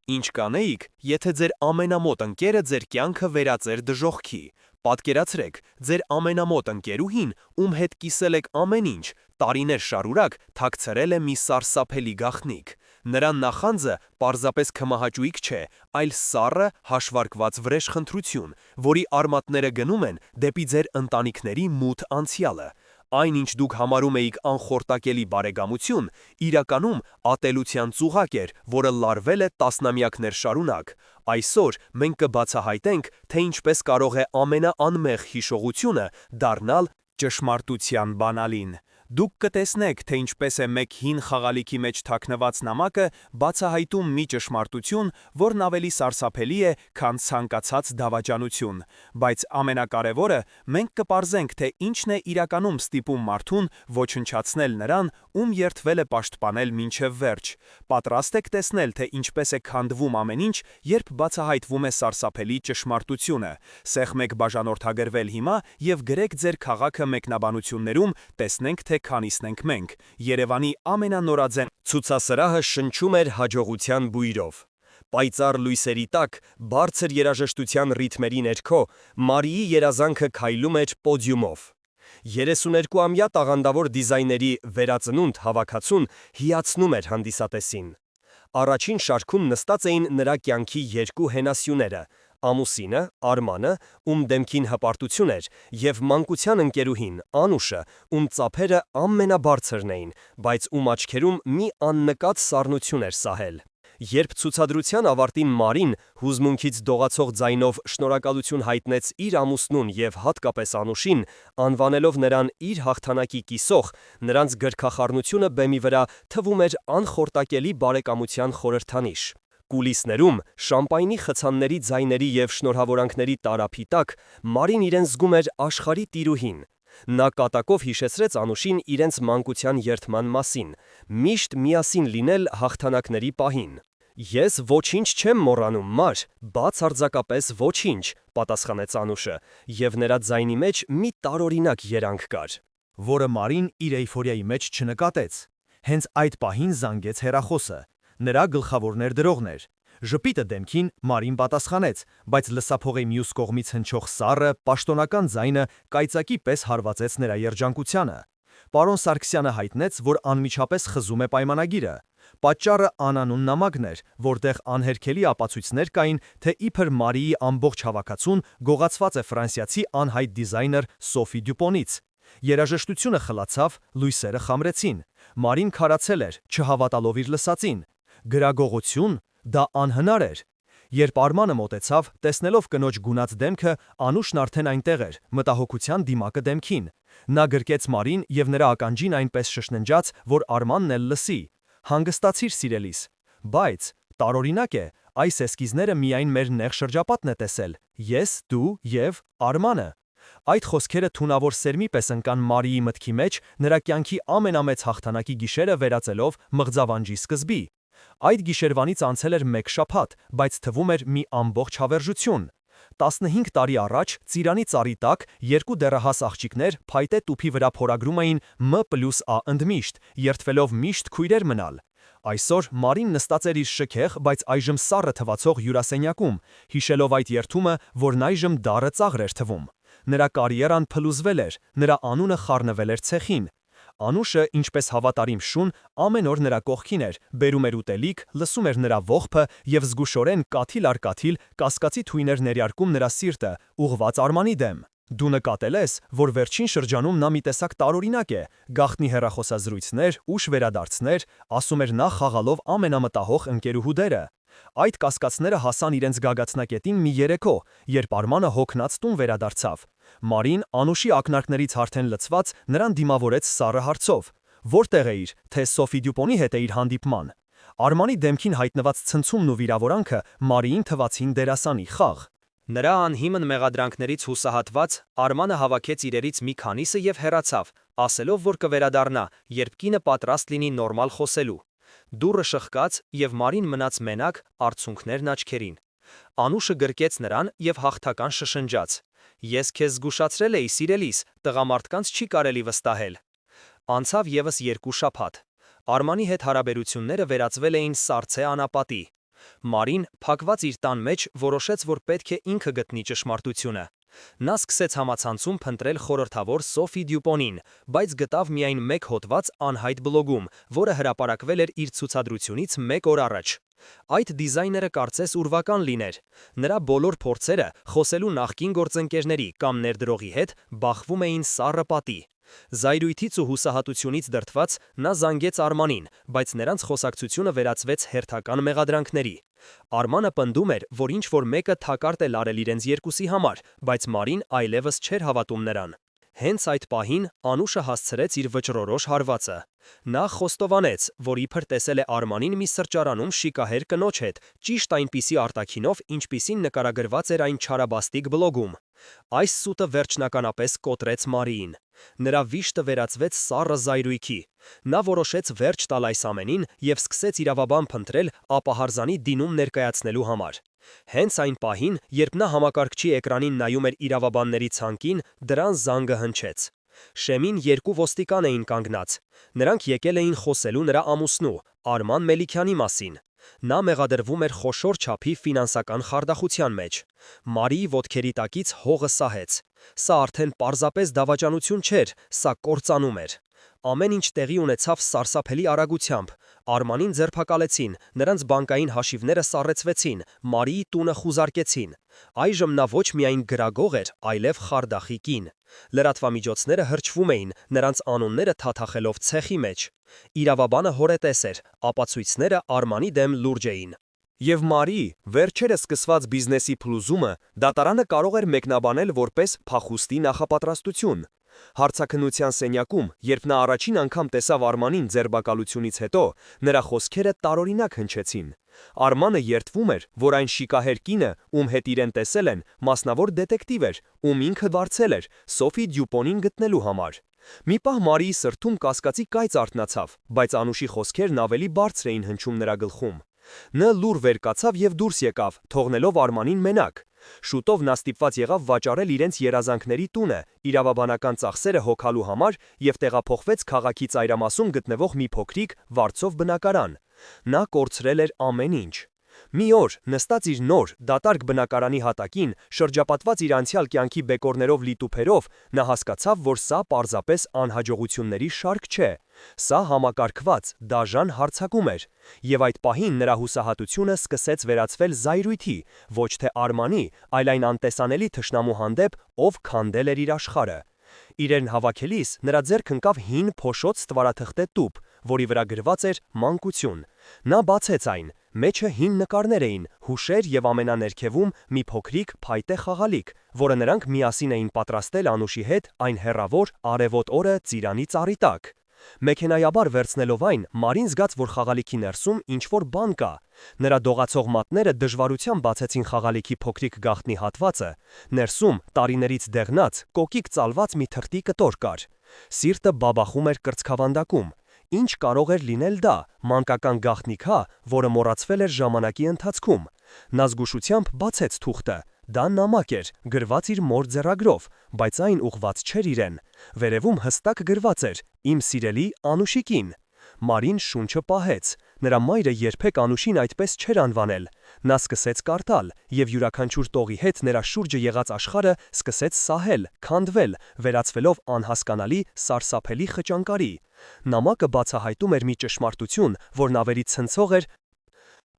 Ինչ կանեիք, եթե ձեր ամենամոտ ընկերը ձեր կյանքը վերածեր դժոխքի։ Պատկերացրեք, ձեր ամենամոտ ընկերուհին, ում հետ կիսել եք ամեն ինչ, տարիներ շարունակ թաքցրել է մի սարսափելի գաղտնիք։ Նրա նախանձը պարզապես քմահաճույք չէ, այլ սառը հաշվարկված վրեժխնդրություն, որի արմատները գնում են դեպի ձեր ընտանիքների մութ անցյալը։ Այն, ինչ դուք համարում էիք անխորտակելի բարեկամություն, իրականում ատելության ծուղակ էր, որը լարվել է տասնամյակներ շարունակ։ Այսօր մենք կբացահայտենք, թե ինչպես կարող է ամենաանմեղ հիշողությունը դառնալ ճշմարտության բանալին։ Դուք կտեսնեք, թե ինչպես է մեկ հին խաղալիքի մեջ թաքնված նամակը բացահայտում մի ճշմարտություն, որն ավելի սարսափելի է, քան ցանկացած դավաճանություն։ Բայց ամենակարևորը, մենք կպարզենք, թե ինչն է իրականում ստիպում մարդուն ոչնչացնել նրան, ում երդվել է պաշտպանել մինչև վերջ։ Պատրաստ եք տեսնել, թե ինչպես է քանդվում ամեն ինչ, երբ բացահայտվում է սարսափելի ճշմարտությունը։ Սեղմեք բաժանորդագրվել հիմա և գրեք ձեր քաղաքը մեկնաբանություններում, տեսնենք, թե քանիսն ենք մենք։ Երևանի ամենանորաձեն ցուցասրահը շնչում էր հաջողության բույրով։ Պայծառ լույսերի տակ, բարձր երաժշտության ռիթմերի ներքո, Մարիի երազանքը քայլում էր պոդիումով։ 32-ամյա տաղանդավոր դիզայների վերածնունդ հավաքածուն հիացնում էր հանդիսատեսին։ Առաջին շարքում նստած էին նրա կյանքի երկու հենասյուները՝ ամուսինը, Արմանը, ում դեմքին հպարտություն էր, և մանկության ընկերուհին, Անուշը, ում ծափերը ամենաբարձրն էին, բայց ում աչքերում մի աննկատ սառնություն էր սահել։ Երբ ցուցադրության ավարտին Մարին հուզմունքից դողացող ձայնով շնորհակալություն հայտնեց իր ամուսնուն և հատկապես Անուշին, անվանելով նրան իր հաղթանակի կիսող, նրանց գրքախառնությունը բեմի վրա թվում էր անխորտակելի բարեկամության խորհրդանիշ։ Կուլիսներում, շամպայնի խցանների ձայների և շնորհավորանքների տարափի տակ, Մարին իրեն զգում էր աշխարհի տիրուհին։ Նա կատակով հիշեցրեց Անուշին իրենց մանկության երդման մասին՝ միշտ միասին լինել հաղթանակների պահին։ «Ես ոչինչ չեմ մոռանում, Մար, բացարձակապես ոչինչ», պատասխանեց Անուշը, և նրա ձայնի մեջ մի տարօրինակ երանգ կար, որը Մարին իր էյֆորիայի մեջ չնկատեց։ Հենց այդ պահին զանգեց հեռախոսը։ Նրա գլխավոր ներդրողն էր։ Ժպիտը դեմքին Մարին պատասխանեց, բայց լսափողի մյուս կողմից հնչող սառը, պաշտոնական ձայնը կայծակի պես հարվածեց նրա երջանկությանը։ Պարոն Սարգսյանը հայտնեց, որ անմիջապես խզում է պայմանագիրը։ Պատճառը անանուն նամակն էր, որտեղ անհերքելի ապացույցներ կային, թե իբր Մարիի ամբողջ հավաքածուն գողացված է ֆրանսիացի անհայտ դիզայներ Սոֆի Դյուպոնից։ Երաժշտությունը խլացավ, լույսերը խամրեցին։ Մարին քարացել էր, չհավատալով իր լսածին։ Գրագողություն։ Դա անհնար էր։ Երբ Արմանը մոտեցավ, տեսնելով կնոջ գունած դեմքը, Անուշն արդեն այնտեղ էր, մտահոգության դիմակը դեմքին։ Նա գրկեց Մարին և նրա ականջին այնպես շշնջաց, որ Արմանն էլ լսի. «Հանգստացիր, սիրելիս»։ Բայց տարօրինակ է, այս էսքիզները միայն մեր նեղ շրջապատն է տեսել՝ ես, դու և Արմանը։ Այդ խոսքերը թունավոր սերմի պես ընկան Մարիի մտքի մեջ, նրա կյանքի ամենամեծ հաղթանակի գիշերը վերածելով մղձավանջի սկզբի։ Այդ գիշերվանից անցել էր մեկ շաբաթ, բայց թվում էր մի ամբողջ հավերժություն։ 15 տարի առաջ ծիրանի ծառի տակ երկու դեռահաս աղջիկներ փայտե տուփի վրա փորագրում էին M+A ընդմիշտ, երդվելով միշտ քույրեր մնալ։ Այսօր Մարին նստած էր իր շքեղ, բայց այժմ սառը թվացող հյուրասենյակում, հիշելով այդ երդումը, որն այժմ դառը ծաղր էր թվում։ Նրա կարիերան փլուզվել էր, նրա անունը խառնվել էր ցեխին։ Անուշը, ինչպես հավատարիմ շուն, ամեն օր նրա կողքին էր, բերում էր ուտելիք, լսում էր նրա ողբը և զգուշորեն կաթիլ առ կաթիլ կասկածի թույներ ներյարկում նրա սիրտը, ուղղված Արմանի դեմ։ Դու նկատել ես, որ վերջին շրջանում նա մի տեսակ տարօրինակ է, գաղտնի հեռախոսազրույցներ, ուշ վերադարձներ, ասում էր նա խաղալով ամենամտահող ընկերուհու դերը։ Այդ կասկածները հասան իրենց գագաթնակետին մի երեկո, երբ Արմանը հոգնած տուն վերադարձավ։ Մարին, Անուշի ակնարկներից արդեն լցված, նրան դիմավորեց սառը հարցով. «Որտեղ էիր, թե Սոֆի Դյուպոնի հետ էիր հանդիպման»։ Արմանի դեմքին հայտնված ցնցումն ու վիրավորանքը Մարիին թվացին դերասանի խաղ։ Նրա անհիմն մեղադրանքներից հուսահատված, Արմանը հավաքեց իրերից մի քանիսը և հեռացավ, ասելով, որ կվերադառնա, երբ կինը պատրաստ լինի նորմալ խոսելու։ Դուռը շխկաց, և Մարին մնաց մենակ, արցունքներն աչքերին։ Անուշը գրկեց նրան և հաղթական շշնջաց. «Ես քեզ զգուշացրել էի, սիրելիս, տղամարդկանց չի կարելի վստահել»։ Անցավ ևս 2 շաբաթ։ Արմանի հետ հարաբերությունները վերածվել էին սառցե անապատի։ Մարին, փակված իր տան մեջ, որոշեց, որ պետք է ինքը գտնի ճշմարտությունը։ Նա սկսեց համացանցում փնտրել խորհրդավոր Սոֆի Դյուպոնին, բայց գտավ միայն մեկ հոդված անհայտ բլոգում, որը հրապարակվել էր իր ցուցադրությունից 1 օր առաջ։ Այդ դիզայները կարծես ուրվական լիներ։ Նրա բոլոր փորձերը խոսելու նախկին գործընկերների կամ ներդրողի հետ բախվում էին սառը պատի։ Զայրույթից ու հուսահատությունից դրդված նա զանգեց Արմանին, բայց նրանց խոսակցությունը վերածվեց հերթական մեղադրանքների։ Արմանը պնդում էր, որ ինչ-որ մեկը թակարդ էր արել իրենց երկուսի համար, բայց Մարին այլևս չէր հավատում նրան։ Հենց այդ պահին Անուշը հասցրեց իր վճռորոշ հարվածը։ Նա խոստովանեց, որ իբր տեսել է Արմանին մի սրճարանում շիկահեր կնոջ հետ, ճիշտ այնպիսի արտաքինով, ինչպիսին նկարագրված էր այն չարաբաստիկ բլոգում։ Այս սուտը վերջնականապես կոտրեց Մարիին։ Նրա վիշտը վերածվեց սառը զայրույթի։ Նա որոշեց վերջ տալ այս ամենին և սկսեց իրավաբան փնտրել ապահարզանի դինում ներկայացնելու համար։ Հենց այն պահին, երբ նա համակարգչի էկրանին նայում էր իրավաբանների ցանկին, դրան զանգը հնչեց։ Շեմին 2 ոստիկան էին կանգնած։ Նրանք եկել էին խոսելու նրա ամուսնու՝ Արման Մելիքյանի մասին։ Նա մեղադրվում էր խոշոր չափի ֆինանսական խարդախության մեջ։ Մարիի ոտքերի տակից հողը սահեց։ Սա արդեն պարզապես դավաճանություն չէր, սա կործանում էր։ Ամեն ինչ տեղի ունեցավ սարսափելի արագությամբ։ Արմանին ձերբակալեցին, նրանց բանկային հաշիվները սառեցվեցին, Մարիի տունը խուզարկեցին։ Այժմ նա ոչ միայն գրագող էր, այլև խարդախի կին։ Լրատվամիջոցները հրճվում էին, նրանց անունները թաթախելով ցեխի մեջ։ Իրավաբանը հորետես էր, ապացույցները Արմանի դեմ լուրջ էին։ Եվ Մարիի վերջերս սկսված բիզնեսի փլուզումը դատարանը կարող էր մեկնաբանել որպես փախուստի նախապատրաստություն։ Հարցաքննության սենյակում, երբ նա առաջին անգամ տեսավ Արմանին ձերբակալությունից հետո, նրա խոսքերը տարօրինակ հնչեցին։ Արմանը երդվում էր, որ այն շիկահեր կինը, ում հետ իրեն տեսել են, մասնավոր դետեկտիվ էր, ում ինքը վարձել էր Սոֆի Դյուպոնին գտնելու համար։ Մի պահ Մարիի սրտում կասկածի կայծ արթնացավ, բայց Անուշի խոսքերն ավելի բարձր էին հնչում նրա գլխում։ Նա լուր վեր կացավ և դուրս եկավ, թողնելով Արմանին մենակ։ Շուտով նա ստիպված եղավ վաճառել իրենց երազանքների տունը, իրավաբանական ծախսերը հոգալու համար և տեղափոխվեց քաղաքի ծայրամասում գտնվող մի փոքրիկ, վարձով բնակարան։ Նա կորցրել էր ամեն ինչ։ Մի օր, նստած իր նոր, դատարկ բնակարանի հատակին, շրջապատված իր անցյալ կյանքի բեկորներով լի տուփերով, նա հասկացավ, որ սա պարզապես անհաջողությունների շարք չէ։ Սա համակարգված, դաժան հարձակում էր։ Եվ այդ պահին նրա հուսահատությունը սկսեց վերածվել զայրույթի, ոչ թե Արմանի, այլ այն անտեսանելի թշնամու հանդեպ, ով քանդել էր իր աշխարհը։ Իրեն հավաքելիս նրա ձեռք ընկավ հին փոշոց ստվարաթղթե տուփ, որի վրա գրված էր մանկություն։ Նա բացեց այն։ Մեջը հին նկարներ էին, հուշեր և ամենաներքևում մի փոքրիկ փայտե խաղալիք, որը նրանք միասին էին պատրաստել Անուշի հետ այն հեռավոր արևոտ օրը ծիրանի ծառի տակ։ Մեքենայաբար վերցնելով այն, Մարին զգաց, որ խաղալիքի ներսում ինչ-որ բան կա։ Նրա դողացող մատները դժվարությամբ բացեցին խաղալիքի փոքրիկ գաղտնի հատվածը։ Ներսում, տարիներից դեղնած, կոկիկ ծալված մի թղթի կտոր կար։ Սիրտը բաբախում էր կրծքավանդակում։ Ինչ կարող էր լինել դա, մանկական գաղտնիք հա, որը մոռացվել էր ժամանակի ընթացքում։ Նա զգուշությամբ բացեց թուղթը։ Դա նամակ էր, գրված իր մոր ձեռագրով, բայց այն ուղղված չէր իրեն։ Վերևում հստակ գրված էր. «Իմ սիրելի Անուշիկին»։ Մարին շունչը պահեց։ Նրա մայրը երբեք Անուշին այդպես չէր անվանել։ Նա սկսեց կարդալ, և յուրաքանչյուր տողի հետ նրա շուրջը եղած աշխարհը սկսեց սահել, քանդվել, վերածվելով անհասկանալի, սարսափելի խճանկարի։ Նամակը բացահայտում էր մի ճշմարտություն, որն ավելի ցնցող էր,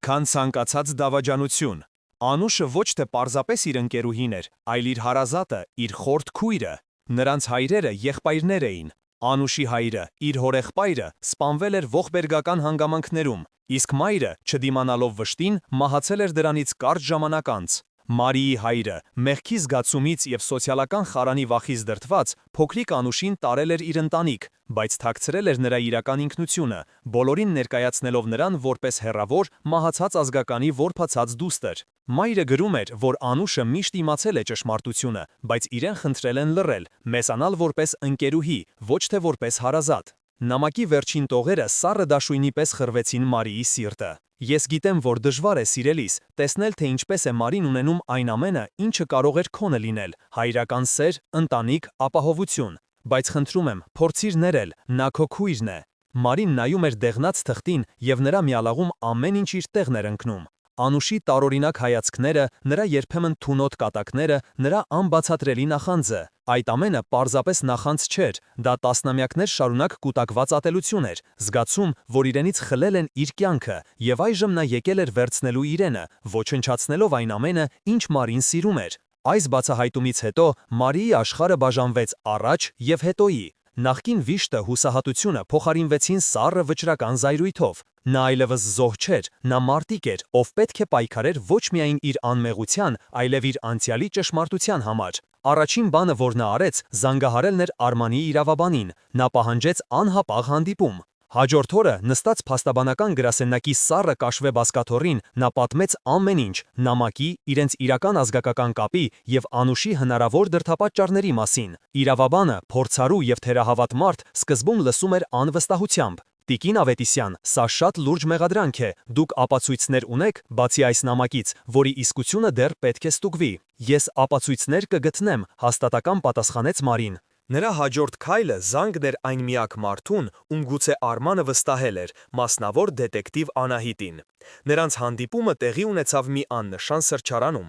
քան ցանկացած դավաճանություն։ Անուշը ոչ թե պարզապես իր ընկերուհին էր, այլ իր հարազատը, իր խորթ քույրը։ Նրանց հայրերը եղբայրներ էին։ Անուշի հայրը, իր հորեղբայրը, սպանվել էր ողբերգական հանգամանքներում, իսկ մայրը, չդիմանալով վշտին, մահացել էր դրանից կարճ ժամանակ անց։ Մարիի հայրը, մեղքի զգացումից և սոցիալական խարանի վախից դրդված, փոքրիկ Անուշին տարել էր իր ընտանիք, բայց թաքցրել էր նրա իրական ինքնությունը, բոլորին ներկայացնելով նրան որպես հեռավոր, մահացած ազգականի որբացած դուստր։ Մայրը գրում էր, որ Անուշը միշտ իմացել է ճշմարտությունը, բայց իրեն խնդրել են լռել, մեսանալ որպես ընկերուհի, ոչ թե որպես հարազատ։ Նամակի վերջին տողերը սառը դաշույնի պես խրվեցին Մարիի սիրտը։ Ես գիտեմ, որ դժվար է սիրելիս, տեսնել, թե ինչպես է Մարին ունենում այն ամենը, ինչը կարող էր քոնը լինել, հայրական սեր, ընտանիք, ապահովություն։ Բայց խնդրում եմ, փորձիր ներել, նա քո քույրն է։ Մարին նայում էր դեղնած թղթին, և նրա մյալաղում ամեն ինչ իր տեղն էր ընկնում։ Անուշի տարօրինակ հայացքները, նրա երբեմն թունոտ կատակները, նրա անբացատրելի նախանձը, այդ ամենը պարզապես նախանձ չէր, դա տասնամյակներ շարունակ կուտակված ատելություն էր, զգացում, որ իրենից խլել են իր կյանքը, եւ այժմ նա եկել էր վերցնելու իրենը, ոչնչացնելով այն ամենը, ինչ Մարին սիրում էր։ Այս բացահայտումից հետո Մարիի աշխարհը բաժանվեց առաջ եւ հետոյի։ Նախկին վիշտը հուսահատությունը փոխարինվեցին սառը վճռական զայրույթով։ Նա այլևս զոհ չէր, նա մարտիկ էր, ով պետք է պայքարեր ոչ միայն իր անմեղության, այլև իր անցյալի ճշմարտության համար։ Առաջին բանը, որ նա արեց, զանգահարելն էր Արմանիի իրավաբանին, նա պահանջեց անհապաղ հանդիպում։ Հաջորդ օրը նստած փաստաբանական գրասենյակի սառը կաշվե բազկաթոռին նա պատմեց ամեն ինչ՝ նամակի, իրենց իրական ազգակական կապի եւ Անուշի հնարավոր դրդապատճառների մասին։ Իրավաբանը, փորձառու եւ թերահավատ մարդ, սկզբում լսում էր անվստահությամբ։ Տիկին Ավետիսյան, սա շատ լուրջ մեղադրանք է, դուք ապացույցներ ունեք, բացի այս նամակից, որի իսկությունը դեռ պետք է ստուգվի։ Ես ապացույցներ կգտնեմ, հաստատակամ պատասխանեց Մարին։ Նրա հաջորդ քայլը զանգն էր այն միակ մարդուն, ում գուցե Արմանը վստահել էր, մասնավոր դետեկտիվ Անահիտին։ Նրանց հանդիպումը տեղի ունեցավ մի աննշան սրճարանում։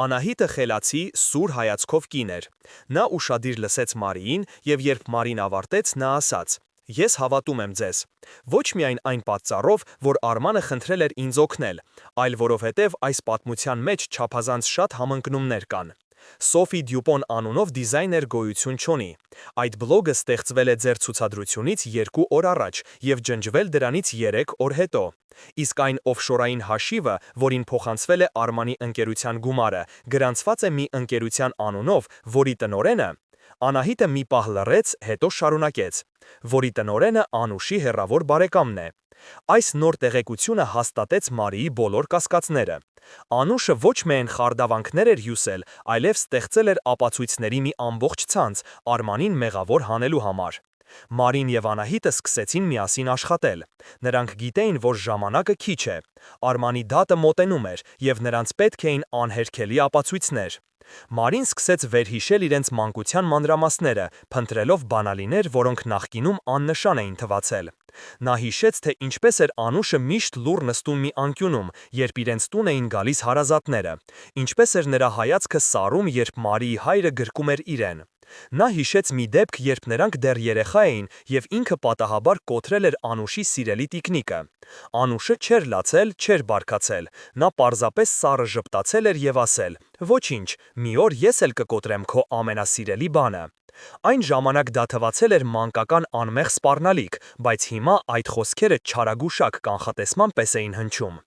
Անահիտը խելացի, սուր հայացքով կին էր։ Նա ուշադիր լսեց Մարիին, եւ երբ Մարին ավարտեց, նա ասաց. Ես հավատում եմ ձեզ։ Ոչ միայն այն պատճառով, որ Արմանը խնդրել էր ինձ օգնել, այլ որովհետև այս պատմության մեջ չափազանց շատ համընկնումներ կան։ Սոֆի Դյուպոն անունով դիզայներ գոյություն չունի։ Այդ բլոգը ստեղծվել է ձեր ցուցադրությունից 2 օր առաջ եւ ջնջվել դրանից 3 օր հետո։ Իսկ այն օֆշորային հաշիվը, որին փոխանցվել է Արմանի ընկերության գումարը, գրանցված է մի ընկերության անունով, որի տնօրենը Անահիտը մի պահ լռեց, հետո շարունակեց, որի տնօրենը Անուշի հեռավոր բարեկամն է։ Այս նոր տեղեկությունը հաստատեց Մարիի բոլոր կասկածները։ Անուշը ոչ միայն խարդավանքներ էր հյուսել, այլև ստեղծել էր ապացույցների մի ամբողջ ցանց Արմանին մեղավոր հանելու համար։ Մարին եւ Անահիտը սկսեցին միասին աշխատել։ Նրանք գիտեին, որ ժամանակը քիչ է։ Արմանի դատը մոտենում էր, եւ նրանց պետք էին անհերքելի ապացույցներ։ Մարին սկսեց վերհիշել իրենց մանկության մանրամասները, փնտրելով բանալիներ, որոնք նախկինում աննշան էին թվացել։ Նա հիշեց, թե ինչպես էր Անուշը միշտ լուռ նստում մի անկյունում, երբ իրենց տուն էին գալիս հարազատները, ինչպես էր նրա հայացքը սառում, երբ Մարիի հայրը գրկում էր իրեն։ Նա հիշեց մի դեպք, երբ նրանք դեռ երեխա էին, եւ ինքը պատահաբար կոտրել էր Անուշի սիրելի տիկնիկը։ Անուշը չէր լացել, չէր բարկացել։ Նա պարզապես սառը ժպտացել էր եւ ասել. «Ոչինչ, մի օր ես էլ կկոտրեմ քո ամենասիրելի բանը»։ Այն ժամանակ դա թվացել էր մանկական անմեղ սպառնալիք, բայց հիմա այդ խոսքերը չարագուշակ կանխատեսման պես էին հնչում։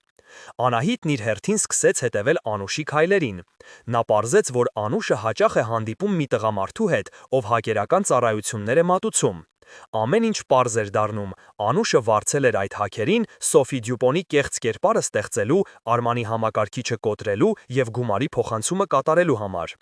Անահիտն իր հերթին սկսեց հետևել Անուշի քայլերին։ Նա պարզեց, որ Անուշը հաճախ է հանդիպում մի տղամարդու հետ, ով հակերական ծառայություններ է մատուցում։ Ամեն ինչ պարզ էր դառնում։ Անուշը վարձել էր այդ հաքերին Սոֆի Դյուպոնի կեղծ կերպարը ստեղծելու, Արմանի համակարգիչը կոտրելու եւ գումարի փոխանցումը կատարելու համար։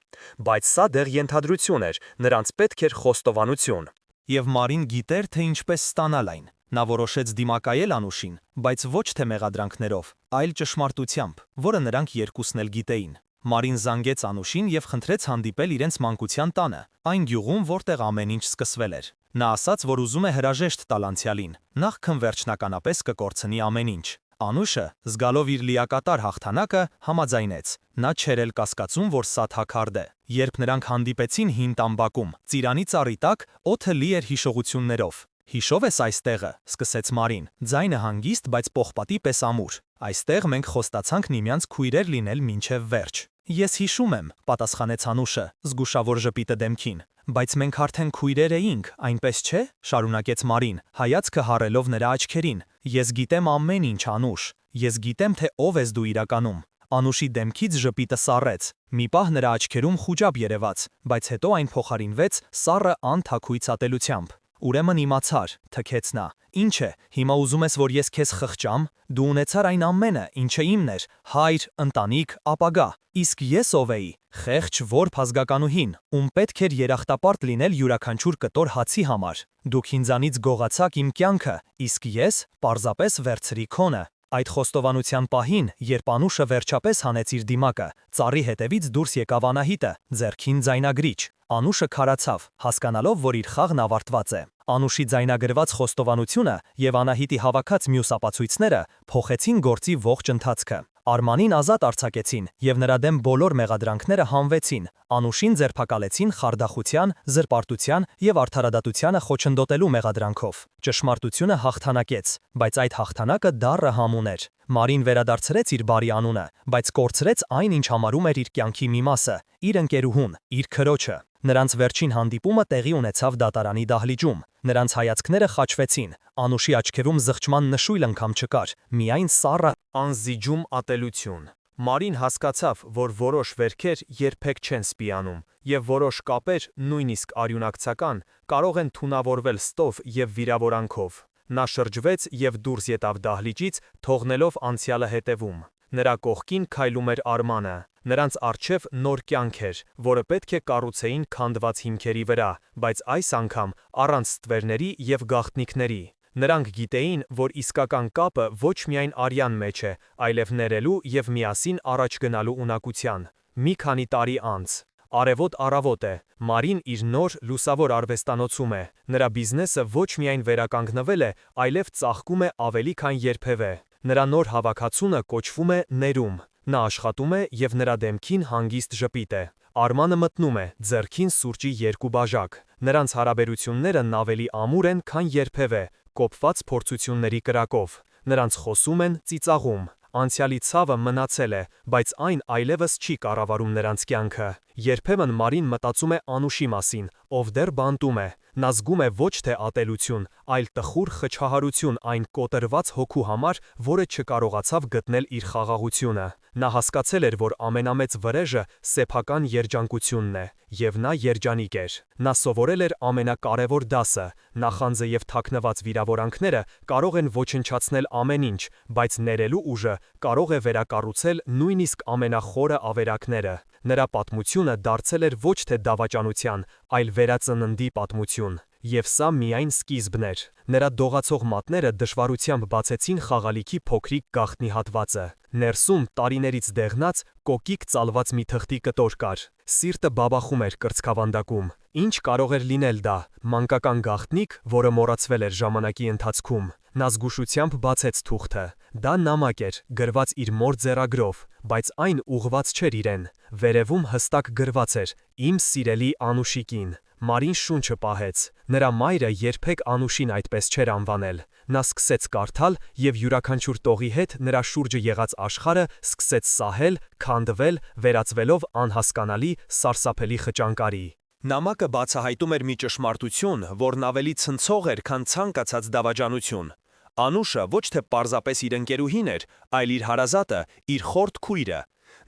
Բայց սա դեռ ենթադրություն էր, նրանց պետք էր խոստովանություն։ Եվ Մարին գիտեր, թե ինչպես ստանալ այն։ Նա որոշեց դիմակայել Անուշին, բայց ոչ թե մեղադրանքներով, այլ ճշմարտությամբ, որը նրանք երկուսն էլ գիտեին։ Մարին զանգեց Անուշին եւ խնդրեց հանդիպել իրենց մանկության տանը, այն գյուղում, որտեղ ամեն ինչ սկսվել էր։ Նա ասաց, որ ուզում է հրաժեշտ տալ անցյալին, նախքան վերջնականապես կկորցնի ամեն ինչ։ Անուշը, զգալով իր լիակատար հաղթանակը, համաձայնեց։ Նա չէր էլ կասկածում, որ սա թաքարդ է։ Երբ նրանք հանդիպեցին հին տամբակում, ծիրանի ծառի տակ, օդը լի էր հիշողություններով։ Հիշով ես այս տեղը, սկսեց Մարին, ձայնը հանգիստ, բայց պողպատի պես ամուր։ Այստեղ մենք խոստացանք միմյանց քույրեր լինել մինչև վերջ։ Ես հիշում եմ, պատասխանեց Անուշը, զգուշավոր ժպիտը դեմքին։ Բայց մենք արդեն քույրեր էինք, այնպես չէ, շարունակեց Մարին, հայացքը հառելով նրա աչքերին։ Ես գիտեմ ամեն ինչ, Անուշ։ Ես գիտեմ, թե ով ես դու իրականում։ Անուշի դեմքից ժպիտը սառեց։ Մի պահ նրա աչքերում խուճապ երևաց, բայց հետո այն փոխարինվեց սառը անթաքույց ատելությամբ։ Ուրեմն իմացար, թքեց նա։ Ինչ է, հիմա ուզում ես, որ ես քեզ խղճամ, դու ունեցար այն ամենը, ինչը իմն էր, հայր, ընտանիք, ապագա։ Իսկ ես ով էի, խեղճ որբ ազգականուհին, ում պետք էր երախտապարտ լինել յուրաքանչյուր կտոր հացի համար։ Դուք ինձանից գողացաք իմ կյանքը, իսկ ես պարզապես վերցրի քոնը։ Այդ խոստովանության պահին, երբ Անուշը վերջապես հանեց իր դիմակը, ծառի հետևից դուրս եկավ Անահիտը, ձեռքին ձայնագրիչ։ Անուշը քարացավ, հասկանալով, որ իր խաղն ավարտված է։ Անուշի ձայնագրված խոստովանությունը եւ Անահիտի հավաքած մյուս ապացույցները փոխեցին գործի ողջ ընթացքը։ Արմանին ազատ արձակեցին եւ նրա դեմ բոլոր մեղադրանքները հանվեցին, Անուշին ձերբակալեցին խարդախության, զրպարտության եւ արդարադատությանը խոչընդոտելու մեղադրանքով։ Ճշմարտությունը հաղթանակեց, բայց այդ հաղթանակը դառը համուն էր։ Մարին վերադարձրեց իր բարի անունը, բայց կորցրեց այն, ինչ համարում էր իր կյանքի մի մասը, իր ընկերուհուն, իր քրոջը։ Նրանց վերջին հանդիպումը տեղի ունեցավ դատարանի դահլիճում։ Նրանց հայացքները խաչվեցին, Անուշի աչքերում զղջման նշույլ անգամ չկար, միայն սառը անզիջում ատելություն։ Մարին հասկացավ, որ որոշ վերքեր երբեք չեն սպիանում, եւ որոշ կապեր, նույնիսկ արյունակցական, կարող են թունավորվել ստով եւ վիրավորանքով։ Նա շրջվեց եւ դուրս եկավ դահլիճից, թողնելով անցյալը հետևում։ Նրա կողքին քայլում էր Արմանը։ Նրանց առջև նոր կյանք էր, որը պետք է կառուցեին քանդված հիմքերի վրա, բայց այս անգամ առանց ստվերների եւ գաղտնիքների։ Նրանք գիտեին, որ իսկական կապը ոչ միայն արյան մեջ է, այլև ներելու եւ միասին առաջ գնալու ունակության։ Մի քանի տարի անց Արևոտ առավոտ է, Մարին իր նոր լուսավոր արվեստանոցում է։ Նրա բիզնեսը ոչ միայն վերականգնվել է, այլև ծաղկում է ավելի քան երբևէ։ Նրա նոր հավաքածունը կոչվում է ներում։ Նա աշխատում է եւ նրա դեմքին հանգիստ ժպիտ է։ Արմանը մտնում է, ձեռքին սուրճի 2 բաժակ։ Նրանց հարաբերություններն ավելի ամուր են, քան երբևէ, կոփված փորձությունների կրակով։ Նրանց խոսում են, ծիծաղում։ Անցյալի ցավը մնացել է, բայց այն այլևս չի կառավարում նրանց կյանքը։ Երբեմն Մարին մտածում է Անուշի մասին, ով դեռ բանտում է։ Նա զգում է ոչ թե ատելություն, այլ տխուր խճահարություն այն կոտրված հոգու համար, որը չկարողացավ գտնել իր խաղաղությունը։ Նա հասկացել էր, որ ամենամեծ վրեժը սեփական երջանկությունն է, եւ նա երջանիկ էր։ Նա սովորել էր ամենակարևոր դասը. նախանձը եւ թաքնված վիրավորանքները կարող են ոչնչացնել ամեն ինչ, բայց ներելու ուժը կարող է վերակառուցել նույնիսկ ամենախորը ավերակները։ Նրա պատմությունը դարձել էր ոչ թե դավաճանության, այլ վերածննդի պատմություն։ Եվ սա միայն սկիզբն էր։ Նրա դողացող մատները դժվարությամբ բացեցին խաղալիքի փոքրիկ գաղտնի հատվածը։ Ներսում տարիներից դեղնած, կոկիկ ծալված մի թղթի կտոր կար։ Սիրտը բաբախում էր կրծքավանդակում։ Ինչ կարող էր լինել դա։ Մանկական գաղտնիք, որը մոռացվել էր ժամանակի ընթացքում։ Նա զգուշությամբ բացեց թուղթը։ Դա նամակ էր, գրված իր մոր ձեռագրով, բայց այն ուղղված չէր իրեն։ Վերևում հստակ գրված էր. «Իմ սիրելի Անուշիկին»։ Մարին շունչը պահեց։ Նրա մայրը երբեք Անուշին այդպես չէր անվանել։ Նա սկսեց կարդալ, եւ յուրաքանչյուր տողի հետ նրա շուրջը եղած աշխարհը սկսեց սահել, քանդվել, վերածվելով անհասկանալի, սարսափելի խճանկարի։ Նամակը բացահայտում էր մի ճշմարտություն, որն ավելի ցնցող էր, քան ցանկացած դավաճանություն։ Անուշը ոչ թե պարզապես իր ընկերուհին էր, այլ իր հարազատը, իր խորտ քույրը։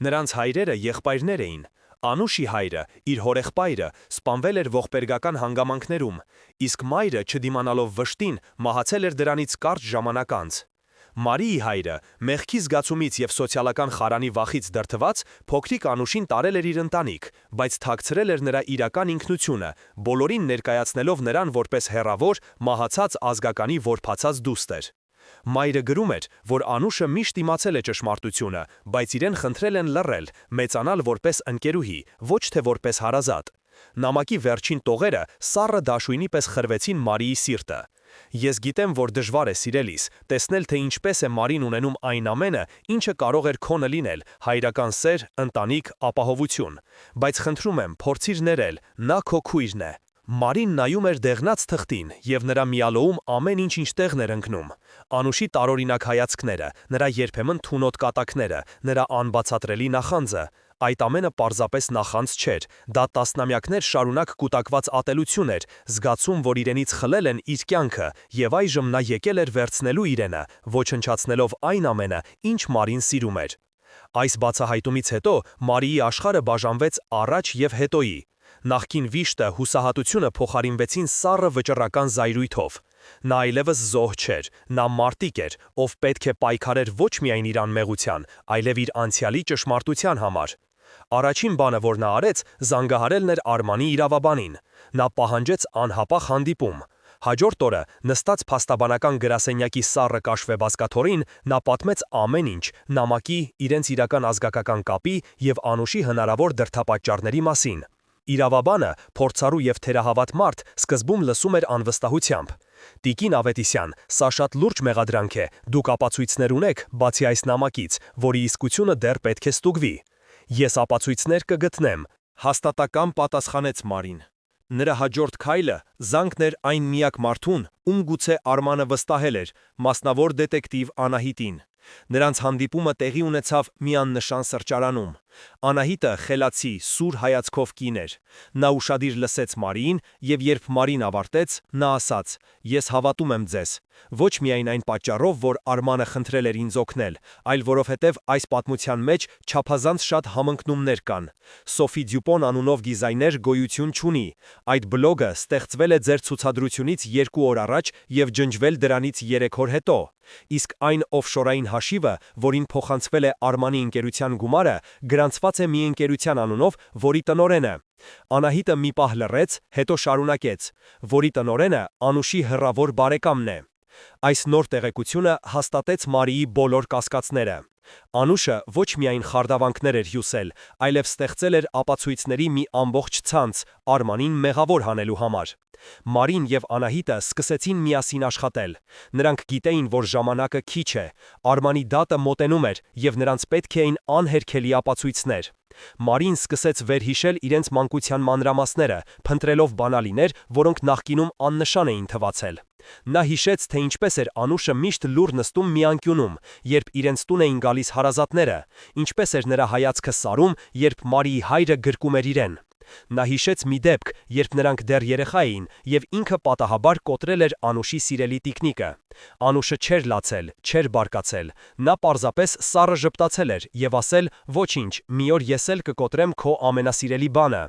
Նրանց հայրերը եղբայրներ էին։ Անուշի հայրը, իր հորեղբայրը, սպանվել էր ողբերգական հանգամանքներում, իսկ մայրը, չդիմանալով վշտին, մահացել էր դրանից կարճ ժամանակ անց։ Մարիի հայրը, մեղքի զգացումից եւ սոցիալական խարանի վախից դրդված, փոքրիկ Անուշին տարել էր իր ընտանիք, բայց թաքցրել էր նրա իրական ինքնությունը, բոլորին ներկայացնելով նրան որպես հեռավոր, մահացած ազգականի որբացած դուստր։ Մայրը գրում էր, որ Անուշը միշտ իմացել է ճշմարտությունը, բայց իրեն խնդրել են լռել, մեծանալ որպես ընկերուհի, ոչ թե որպես հարազատ։ Նամակի վերջին տողերը սառը դաշույնի պես խրվեցին Մարիի սիրտը։ Ես գիտեմ, որ դժվար է սիրելիս, տեսնել, թե ինչպես է Մարին ունենում այն ամենը, ինչը կարող էր քոնը լինել, հայրական սեր, ընտանիք, ապահովություն։ Բայց խնդրում եմ, փորձիր ներել, նա քո քույրն է։ Մարին նայում էր դեղնած թղթին, եւ նրա միալոում ամեն ինչ տեղն էր ընկնում։ Անուշի տարօրինակ հայացքները, նրա երբեմն թունոտ կատակները, նրա անբացատրելի նախանձը։ Այդ ամենը պարզապես նախանձ չէր, դա տասնամյակներ շարունակ կուտակված ատելություն էր, զգացում, որ իրենից խլել են իր կյանքը, եւ այժմ նա եկել էր վերցնելու իրենը, ոչնչացնելով այն ամենը, ինչ Մարին սիրում էր։ Այս բացահայտումից հետո Մարիի աշխարհը բաժանվեց առաջ եւ հետոյի։ Նախկին վիշտը, հուսահատությունը փոխարինվեցին սառը վճռական զայրույթով։ Նա այլևս զոհ չէր, նա մարտիկ էր, ով պետք է պայքարեր ոչ միայն իր անմեղության, այլև իր անցյալի ճշմարտության համար։ Առաջին բանը, որ նա արեց, զանգահարելն էր Արմանի իրավաբանին։ Նա պահանջեց անհապաղ հանդիպում։ Հաջորդ օրը, նստած փաստաբանական գրասենյակի սառը կաշվե բազկաթոռին, նա պատմեց ամեն ինչ, նամակի, իրենց իրական ազգակական կապի եւ Անուշի հնարավոր դրդապատճառների մասին։ Իրավաբանը, փորձառու եւ թերահավատ մարդ, սկզբում լսում էր անվստահությամբ։ Տիկին Ավետիսյան, սա շատ լուրջ մեղադրանք է, դուք ապացույցներ ունեք, բացի այս նամակից, որի իսկությունը դեռ պետք է ստուգվի։ Ես ապացույցներ կգտնեմ, հաստատակամ պատասխանեց Մարին։ Նրա հաջորդ քայլը զանգն էր այն միակ մարդուն, ում գուցե Արմանը վստահել էր, մասնավոր դետեկտիվ Անահիտին։ Նրանց հանդիպումը տեղի ունեցավ մի աննշան սրճարանում։ Անահիտը խելացի, սուր հայացքով կին էր։ Նա ուշադիր լսեց Մարիին, եւ երբ Մարին ավարտեց, նա ասաց. «Ես հավատում եմ ձեզ, ոչ միայն այն պատճառով, որ Արմանը խնդրել էր ինձ օգնել, այլ որովհետև այս պատմության մեջ չափազանց շատ համընկնումներ կան։ Սոֆի Դյուպոն անունով դիզայներ գոյություն չունի։ Այդ բլոգը ստեղծվել է ձեր ցուցադրությունից 2 օր առաջ եւ ջնջվել դրանից 3 օր հետո։ Իսկ այն օֆշորային հաշիվը, որին փոխանցվել է Արմանի ընկերության գումարը, գրանցված է մի ընկերության անունով, որի տնօրենը»։ Անահիտը մի պահ լռեց, հետո շարունակեց. «Որի տնօրենը Անուշի հեռավոր բարեկամն է»։ Այս նոր տեղեկությունը հաստատեց Մարիի բոլոր կասկածները։ Անուշը ոչ միայն խարդավանքներ էր հյուսել, այլև ստեղծել էր ապացույցների մի ամբողջ ցանց Արմանին մեղավոր հանելու համար։ Մարին եւ Անահիտը սկսեցին միասին աշխատել։ Նրանք գիտեին, որ ժամանակը քիչ է, Արմանի դատը մոտենում էր եւ նրանց պետք էին անհերքելի ապացույցներ։ Մարին սկսեց վերհիշել իրենց մանկության մանրամասները, փնտրելով բանալիներ, որոնք նախկինում աննշան էին թվացել։ Նա հիշեց, թե ինչպես էր Անուշը միշտ լուռ նստում մի անկյունում, երբ իրենց տուն էին գալիս հարազատները, ինչպես էր նրա հայացքը սարում, երբ Մարիի հայրը գրկում էր իրեն։ Նա հիշեց մի դեպք, երբ նրանք դեռ երեխա էին, եւ ինքը պատահաբար կոտրել էր Անուշի սիրելի տիկնիկը։ Անուշը չէր լացել, չէր բարկացել, նա պարզապես սառը ժպտացել էր եւ ասել. «Ոչինչ, մի օր ես էլ կկոտրեմ քո ամենասիրելի բանը»։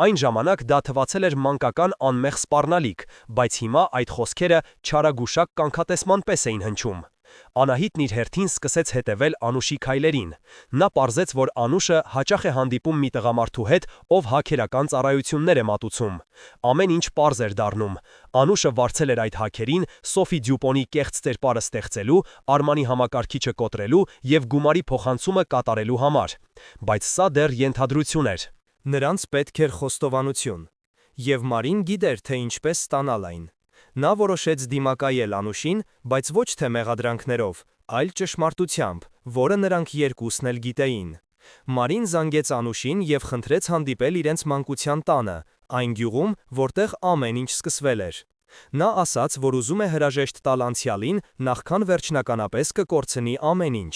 Այն ժամանակ դա թվացել էր մանկական անմեղ սպառնալիք, բայց հիմա այդ խոսքերը չարագուշակ կանքատեսման պես էին հնչում։ Անահիտն իր հերթին սկսեց հետևել Անուշի քայլերին։ Նա պարզեց, որ Անուշը հաճախ է հանդիպում մի տղամարդու հետ, ով հաքերական ծառայություններ է մատուցում։ Ամեն ինչ պարզ էր դառնում։ Անուշը վարձել էր այդ հաքերին Սոֆի Դյուպոնի կեղծ ծերպարը ստեղծելու, Արմանի համակարգիչը կոտրելու եւ գումարի փոխանցումը կատարելու համար։ Բայց սա դեռ ենթադրություն էր։ Նրանց պետք էր խոստովանություն։ Եվ Մարին գիտեր, թե ինչպես ստանալ այն։ Նա որոշեց դիմակայել Անուշին, բայց ոչ թե մեղադրանքներով, այլ ճշմարտությամբ, որը նրանք երկուսն էլ գիտեին։ Մարին զանգեց Անուշին եւ խնդրեց հանդիպել իրենց մանկության տանը, այն գյուղում, որտեղ ամեն ինչ սկսվել էր։ Նա ասաց, որ ուզում է հրաժեշտ տալ անցյալին, նախքան վերջնականապես կկորցնի ամեն ինչ։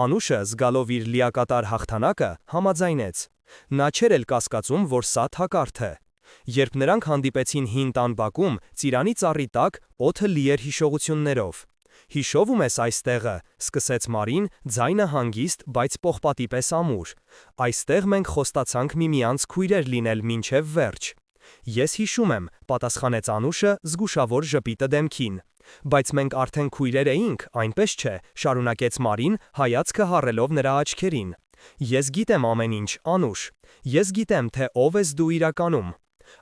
Անուշը, զգալով իր լիակատար հաղթանակը, համաձայնեց։ Նա չէր էլ կասկածում, որ սա թակարդ է։ Երբ նրանք հանդիպեցին հին տան բակում, ծիրանի ծառի տակ, օդը լի էր հիշողություններով։ «Հիշովում ես այս տեղը», սկսեց Մարին, ձայնը հանգիստ, բայց պողպատի պես ամուր։ «Այստեղ մենք խոստացանք միմյանց քույրեր լինել մինչև վերջ»։ «Ես հիշում եմ», պատասխանեց Անուշը, զգուշավոր ժպիտը դեմքին։ «Բայց մենք արդեն քույրեր էինք, այնպես չէ», շարունակեց Մարին, հայացքը հառելով նրա աչքերին։ «Ես գիտեմ ամեն ինչ, Անուշ։ Ես գիտեմ, թե ով ես դու իրականում»։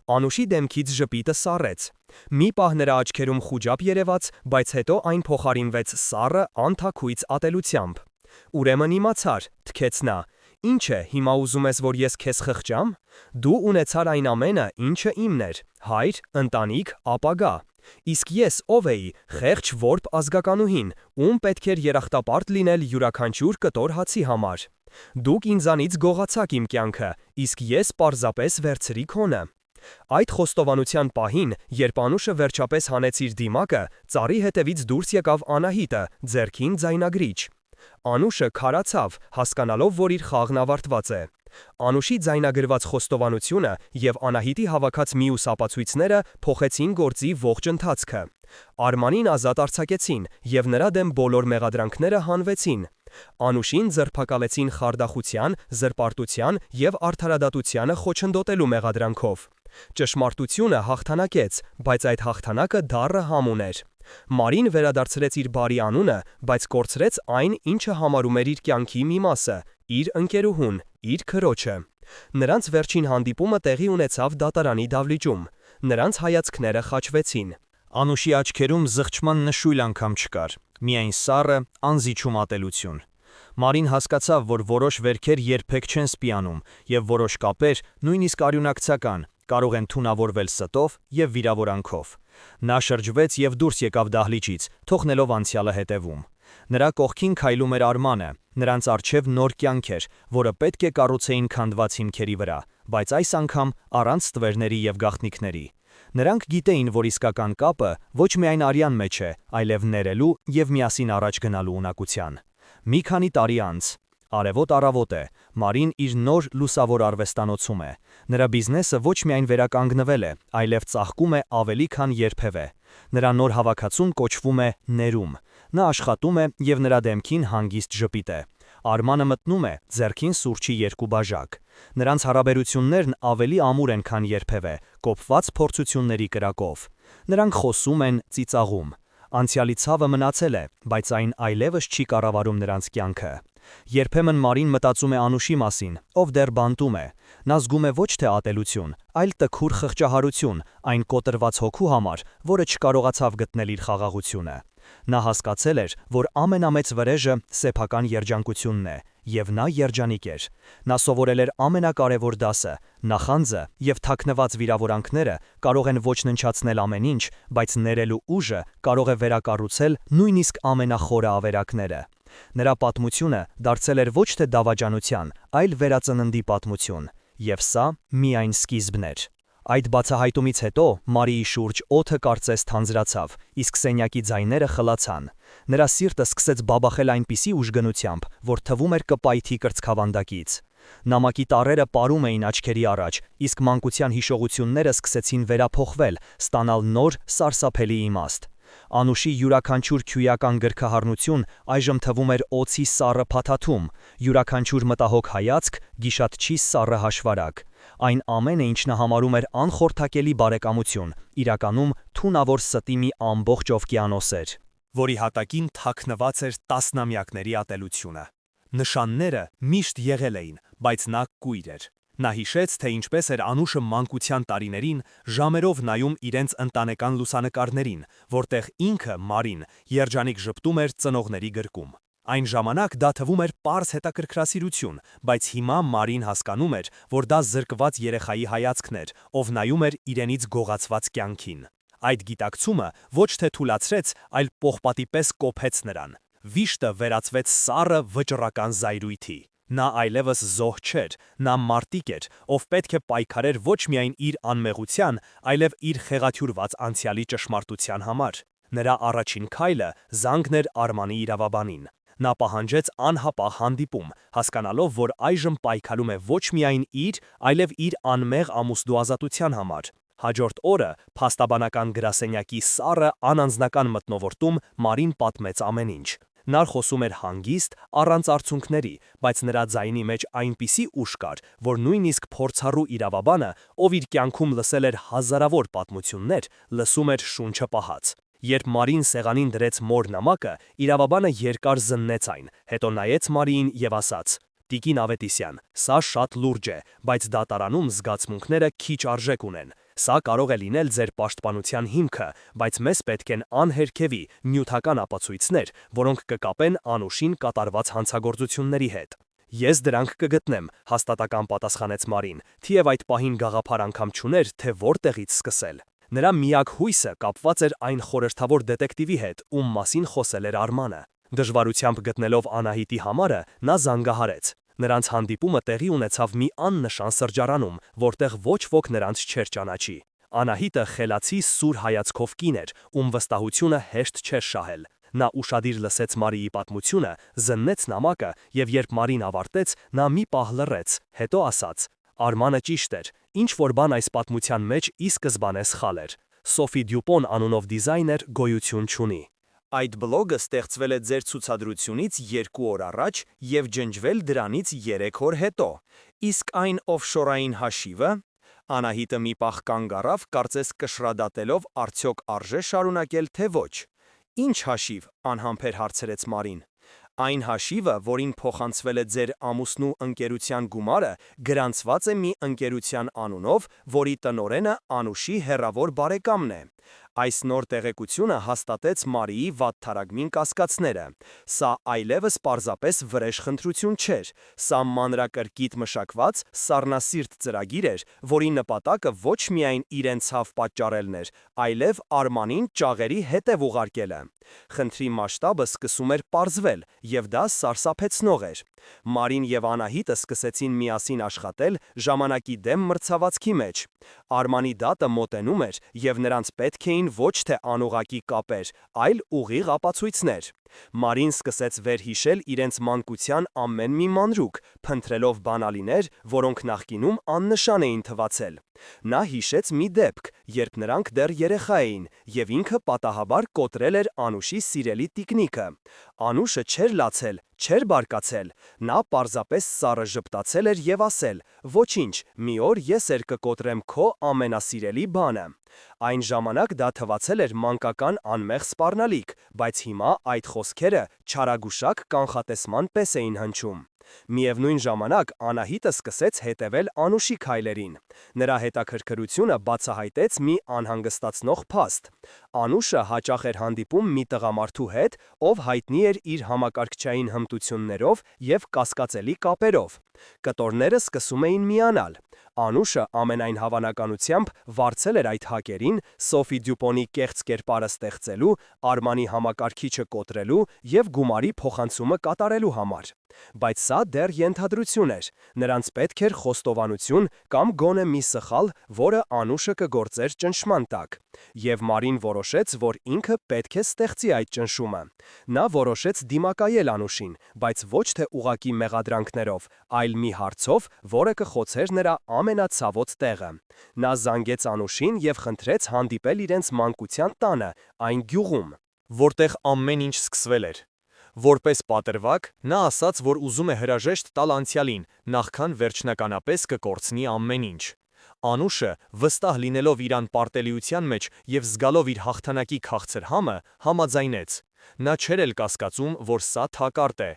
Անուշի դեմքից ժպիտը սառեց։ Մի պահ նրա աչքերում խուճապ երևաց, բայց հետո այն փոխարինվեց սառը, անթաքույց ատելությամբ։ «Ուրեմն իմացար», թքեց նա։ «Ինչ է, հիմա ուզում ես, որ ես քեզ խղճամ։ Դու ունեցար այն ամենը, ինչը իմն էր՝ հայր, ընտանիք, ապագա։ Իսկ ես ով էի, խեղճ որբ ազգականուհին, ում պետք էր երախտապարտ լինել յուրաքանչյուր կտոր հացի համար։ Դուք ինձանից գողացաք իմ կյանքը, իսկ ես պարզապես վերցրի քոնը»։ Այդ խոստովանության պահին, երբ Անուշը վերջապես հանեց իր դիմակը, ծառի հետևից դուրս եկավ Անահիտը, ձեռքին ձայնագրիչ։ Անուշը քարացավ, հասկանալով, որ իր խաղն ավարտված է։ Անուշի ձայնագրված խոստովանությունը եւ Անահիտի հավաքած մյուս ապացույցները փոխեցին գործի ողջ ընթացքը։ Արմանին ազատ արձակեցին, եւ նրա դեմ բոլոր մեղադրանքները հանվեցին։ Անուշին ձերբակալեցին խարդախության, զրպարտության եւ արդարադատությանը խոչընդոտելու մեղադրանքով։ Ճշմարտությունը հաղթանակեց, բայց այդ հաղթանակը դառը համ ուներ։ Մարին վերադարձրեց իր բարի անունը, բայց կորցրեց այն, ինչը համարում էր իր կյանքի մի մասը՝ իր ընկերուհուն, իր քրոջը։ Նրանց վերջին հանդիպումը տեղի ունեցավ դատարանի դահլիճում։ Նրանց հայացքները խաչվեցին։ Անուշի աչքերում զղջման նշույլ անգամ չկար, միայն սառը, անզիջում ատելություն։ Մարին հասկացավ, որ որոշ վերքեր երբեք չեն սպիանում, եւ որոշ կապեր, նույնիսկ արյունակցական, կարող են թունավորվել ստով եւ վիրավորանքով։ Նա շրջվեց և դուրս եկավ դահլիճից, թողնելով անցյալը հետևում։ Նրա կողքին քայլում էր Արմանը, նրանց առջև նոր կյանք էր, որը պետք է կառուցեին քանդված հիմքերի վրա, բայց այս անգամ առանց ստվերների և գաղտնիքների։ Նրանք գիտեին, որ իսկական կապը ոչ միայն արյան մեջ է, այլև ներելու և միասին առաջ գնալու ունակության։ Մի քանի տարի անց արևոտ առավոտ է, Մարին իր նոր լուսավոր արվեստանոցում է։ Նրա բիզնեսը ոչ միայն վերականգնվել է, այլև ծաղկում է ավելի քան երբևէ։ Նրա նոր հավաքածուն կոչվում է «Ներում»։ Նա աշխատում է և նրա դեմքին հանգիստ ժպիտ է։ Արմանը մտնում է, ձեռքին սուրճի 2 բաժակ։ Նրանց հարաբերություններն ավելի ամուր են, քան երբևէ, կոփված փորձությունների կրակով։ Նրանք խոսում են, ծիծաղում։ Անցյալի ցավը մնացել է, բայց այն այլևս չի կառավարում նրանց կյանքը։ Երբեմն Մարին մտածում է Անուշի մասին, ով դեռ բանտում է։ Նա զգում է ոչ թե ատելություն, այլ տքուր խղճահարություն այն կոտրված հոգու համար, որը չկարողացավ գտնել իր խաղաղությունը։ Նա հասկացել էր, որ ամենամեծ վրեժը սեփական երջանկությունն է, և նա երջանիկ էր։ Նա սովորել էր ամենակարևոր դասը՝ նախանձը և թաքնված վիրավորանքները կարող են ոչնչացնել ամեն ինչ, բայց ներելու ուժը կարող է վերակառուցել նույնիսկ ամենախորը ավերակները։ Նրա պատմությունը դարձել էր ոչ թե դավաճանության, այլ վերածննդի պատմություն։ Եվ սա միայն սկիզբն էր։ Այդ բացահայտումից հետո Մարիի շուրջ օդը կարծես թանձրացավ, իսկ սենյակի ձայները խլացան։ Նրա սիրտը սկսեց բաբախել այնպիսի ուժգնությամբ, որ թվում էր կպայթի կրծքավանդակից։ Նամակի տառերը պարում էին աչքերի առաջ, իսկ մանկության հիշողությունները սկսեցին վերափոխվել, ստանալ նոր, սարսափելի իմաստ։ Անուշի յուրաքանչյուր քույական գրքահարնություն այժմ թվում էր օձի սառը փաթաթում, յուրաքանչյուր մտահոգ հայացք՝ գիշատչի սառը հաշվարակ։ Այն ամենը, ինչ նա համարում էր անխորթակելի բարեկամություն, իրականում թունավոր ստի մի ամբողջ օվկիանոս էր, որի հատակին թաքնված էր տասնամյակների ատելությունը։ Նշանները միշտ եղել էին, բայց նա կույր էր։ Նա հիշեց, թե ինչպես էր Անուշը մանկության տարիներին ժամերով նայում իրենց ընտանեկան լուսանկարներին, որտեղ ինքը, Մարին, երջանիկ ժպտում էր ծնողների գրկում։ Այն ժամանակ դա թվում էր պարզ հետաքրքրասիրություն, բայց հիմա Մարին հասկանում էր, որ դա զրկված երեխայի հայացքն էր, ով նայում էր իրենից գողացված կյանքին։ Այդ գիտակցումը ոչ թե թուլացրեց, այլ պողպատի պես կոփեց նրան։ Վիշտը վերածվեց սառը վճռական զայրույթի։ Նա այլևս զոհ չէր, նա մարտիկ էր, ով պետք է պայքարեր ոչ միայն իր անմեղության, այլև իր խեղաթյուրված անցյալի ճշմարտության համար։ Նրա առաջին քայլը զանգն էր Արմանի իրավաբանին։ Նա պահանջեց անհապաղ հանդիպում, հասկանալով, որ այժմ պայքարում է ոչ միայն իր, այլև իր անմեղ ամուսնու ազատության համար։ Հաջորդ օրը փաստաբանական գրասենյակի սառը անանձնական մթնոլորտում Մարին պատմեց ամեն ինչ։ Նա խոսում էր հանգիստ, առանց արցունքների, բայց նրա ձայնի մեջ այնպիսի ուժ կար, որ նույնիսկ փորձառու իրավաբանը, ով իր կյանքում լսել էր հազարավոր պատմություններ, լսում էր շունչը պահած։ Երբ Մարին սեղանին դրեց մոր նամակը, իրավաբանը երկար զննեց այն, հետո նայեց Մարիին և ասաց. «Տիկին Ավետիսյան, սա շատ լուրջ է, բայց դատարանում զգացմունքները քիչ արժեք ունեն։ Սա կարող է լինել ձեր պաշտպանության հիմքը, բայց մեզ պետք են անհերքևի, նյութական ապացույցներ, որոնք կկապեն Անուշին կատարված հանցագործությունների հետ»։ «Ես դրանք կգտնեմ», հաստատակամ պատասխանեց Մարին, թեև այդ պահին գաղափար անգամ չուներ, թե որտեղից սկսել։ Նրա միակ հույսը կապված էր այն խորհրդավոր դետեկտիվի հետ, ում մասին խոսել էր Արմանը։ Դժվարությամբ գտնելով Անահիտի համարը, նա զանգահարեց։ Նրանց հանդիպումը տեղի ունեցավ մի աննշան սրճարանում, որտեղ ոչ ոք նրանց չէր ճանաչի։ Անահիտը խելացի սուր հայացքով կին էր, ում վստահությունը հեշտ չէր շահել։ Նա ուշադիր լսեց Մարիի պատմությունը, զննեց նամակը, և երբ Մարին ավարտեց, նա մի պահ լռեց, հետո ասաց. «Արմանը ճիշտ էր, ինչ-որ բան այս պատմության մեջ ի սկզբանե սխալ էր։ Սոֆի Դյուպոն անունով դիզայներ գոյություն չունի։ Այդ բլոգը ստեղծվել է ձեր ցուցադրությունից 2 օր առաջ և ջնջվել դրանից 3 օր հետո։ Իսկ այն օֆշորային հաշիվը»։ Անահիտը մի պահ կանգ առավ, կարծես կշռադատելով արդյոք արժե շարունակել, թե ոչ։ «Ինչ հաշիվ», անհամբեր հարցրեց Մարին։ «Այն հաշիվը, որին փոխանցվել է ձեր ամուսնու ընկերության գումարը, գրանցված է մի ընկերության անունով, որի տնօրենը Անուշի հեռավոր բարեկամն է։ Այս նոր տեղեկությունը հաստատեց Մարիի վատթարագմին կասկածները։ Սա այլևս պարզապես վրեժ խնդրություն չէր, սա մանրակրկիտ մշակված, սառնասիրտ ծրագիր էր, որի նպատակը ոչ միայն իրեն ցավ պատճառելն էր, այլև Արմանին ճաղերի հետև ուղարկելը։ Խնդրի մասշտաբը սկսում էր պարզվել, եւ դա սարսափեցնող էր։ Մարին եւ Անահիտը սկսեցին միասին աշխատել ժամանակի դեմ մրցավազքի մեջ։ Արմանի դատը մոտենում էր, եւ նրանց պետք էին ոչ թե անուղղակի կապեր, այլ ուղիղ ապացույցներ։ Մարին սկսեց վերհիշել իրենց մանկության ամեն մի մանրուք, փնտրելով բանալիներ, որոնք նախկինում աննշան էին թվացել։ Նա հիշեց մի դեպք, երբ նրանք դեռ երեխա էին, եւ ինքը պատահաբար կոտրել էր Անուշի սիրելի տիկնիկը։ Անուշը չէր լացել, չէր բարկացել, նա պարզապես սառը ժպտացել էր եւ ասել. «Ոչինչ, մի օր ես էլ կկոտրեմ քո ամենասիրելի բանը»։ Այն ժամանակ դա թվացել էր մանկական անմեղ սպառնալիք, բայց հիմա այդ խոսքերը չարագուշակ կանխատեսման պես էին հնչում։ Միևնույն ժամանակ Անահիտը սկսեց հետևել Անուշի քայլերին։ Նրա հետաքրքրությունը բացահայտեց մի անհանգստացնող փաստ։ Անուշը հաճախ էր հանդիպում մի տղամարդու հետ, ով հայտնի էր իր համակարգչային հմտություններով եւ կասկածելի կապերով։ Կտորները սկսում էին միանալ։ Անուշը ամենայն հավանականությամբ վարձել էր այդ հակերին Սոֆի Դյուպոնի կեղծ կերպարը ստեղծելու, Արմանի համակարգիչը կոտրելու եւ գումարի փոխանցումը կատարելու համար։ Բայց սա դեռ ենթադրություն էր։ Նրանց պետք էր խոստովանություն կամ գոնե մի սխալ, որը Անուշը կգործեր ճնշման տակ։ Եվ Մարին որոշեց, որ ինքը պետք է ստեղծի այդ ճնշումը։ Նա որոշեց դիմակայել Անուշին, բայց ոչ թե ուղակի մեղադրանքներով, այլ մի հարցով, որը կխոցեր նրա ամենացավոտ տեղը։ Նա զանգեց Անուշին եւ խնդրեց հանդիպել իրենց մանկության տանը, այն գյուղում, որտեղ ամեն ինչ սկսվել էր։ Որպես պատրվակ, նա ասաց, որ ուզում է հրաժեշտ տալ անցյալին, նախքան վերջնականապես կկորցնի ամեն ինչ։ Անուշը, վստահ լինելով իր անպարտելիության մեջ եւ զգալով իր հաղթանակի քաղցր համը, համաձայնեց։ Նա չէր էլ կասկածում, որ սա թակարդ է։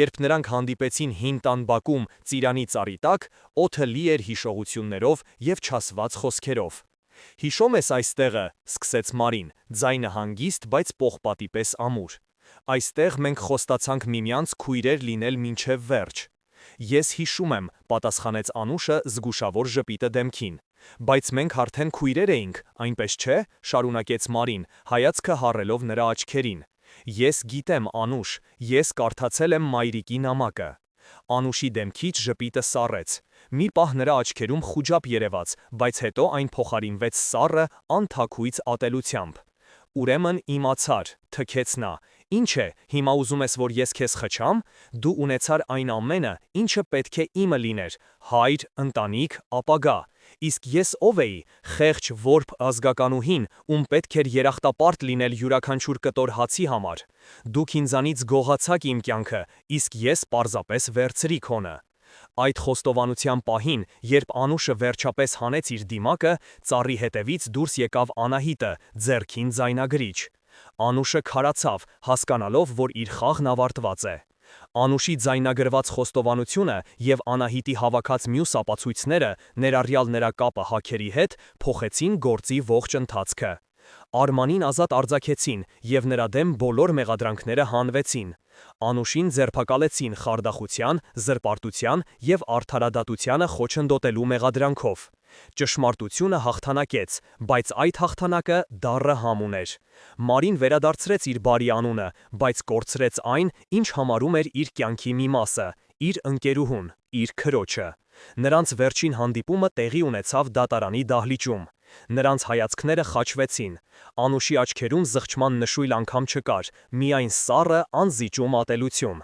Երբ նրանք հանդիպեցին հին տան բակում ծիրանի ծառի տակ, օդը լի էր հիշողություններով եւ չասված խոսքերով։ «Հիշո՞մ ես այստեղը», սկսեց Մարին, ձայնը հանգիստ, բայց պողպատի պես ամուր։ «Այստեղ մենք խոստացանք միմյանց քույրեր լինել մինչև վերջ»։ «Ես հիշում եմ», պատասխանեց Անուշը զգուշավոր ժպիտը դեմքին։ «Բայց մենք արդեն քույրեր էինք, այնպես չէ», շարունակեց Մարին, հայացքը հառելով նրա աչքերին։ «Ես գիտեմ, Անուշ, ես կարդացել եմ մայրիկի նամակը»։ Անուշի դեմքից ժպիտը սառեց։ Մի պահ նրա աչքերում խուճապ երևաց, բայց հետո այն փոխարինվեց սառը, անթաքույց ատելությամբ։ «Ուրեմն իմացար», թքեց նա։ «Ինչ է, հիմա ուզում ես, որ ես քեզ խչամ։ Դու ունեցար այն ամենը, ինչը պետք է իմը լիներ՝ հայր, ընտանիք, ապագա։ Իսկ ես ով էի, խեղճ որբ ազգականուհին, ում պետք էր երախտապարտ լինել յուրաքանչյուր կտոր հացի համար։ Դուք ինձանից գողացաք իմ կյանքը, իսկ ես պարզապես վերցրի քոնը»։ Այդ խոստովանության պահին, երբ Անուշը վերջապես հանեց իր դիմակը, ծառի հետևից դուրս եկավ Անահիտը, ձեռքին ձայնագրիչ։ Անուշը քարացավ, հասկանալով, որ իր խաղն ավարտված է։ Անուշի ձայնագրված խոստովանությունը եւ Անահիտի հավաքած մյուս ապացույցները, ներառյալ նրա կապը հաքերի հետ, փոխեցին գործի ողջ ընթացքը։ Արմանին ազատ արձակեցին եւ նրա դեմ բոլոր մեղադրանքները հանվեցին։ Անուշին ձերբակալեցին խարդախության, զրպարտության եւ արդարադատությանը խոչընդոտելու մեղադրանքով։ Ճշմարտությունը հաղթանակեց, բայց այդ հաղթանակը դառը համ ուներ։ Մարին վերադարձրեց իր բարի անունը, բայց կորցրեց այն, ինչ համարում էր իր կյանքի մի մասը՝ իր ընկերուհուն, իր քրոջը։ Նրանց վերջին հանդիպումը տեղի ունեցավ դատարանի դահլիճում։ Նրանց հայացքները խաչվեցին։ Անուշի աչքերում զղջման նշույլ անգամ չկար, միայն սառը, անզիջում ատելություն։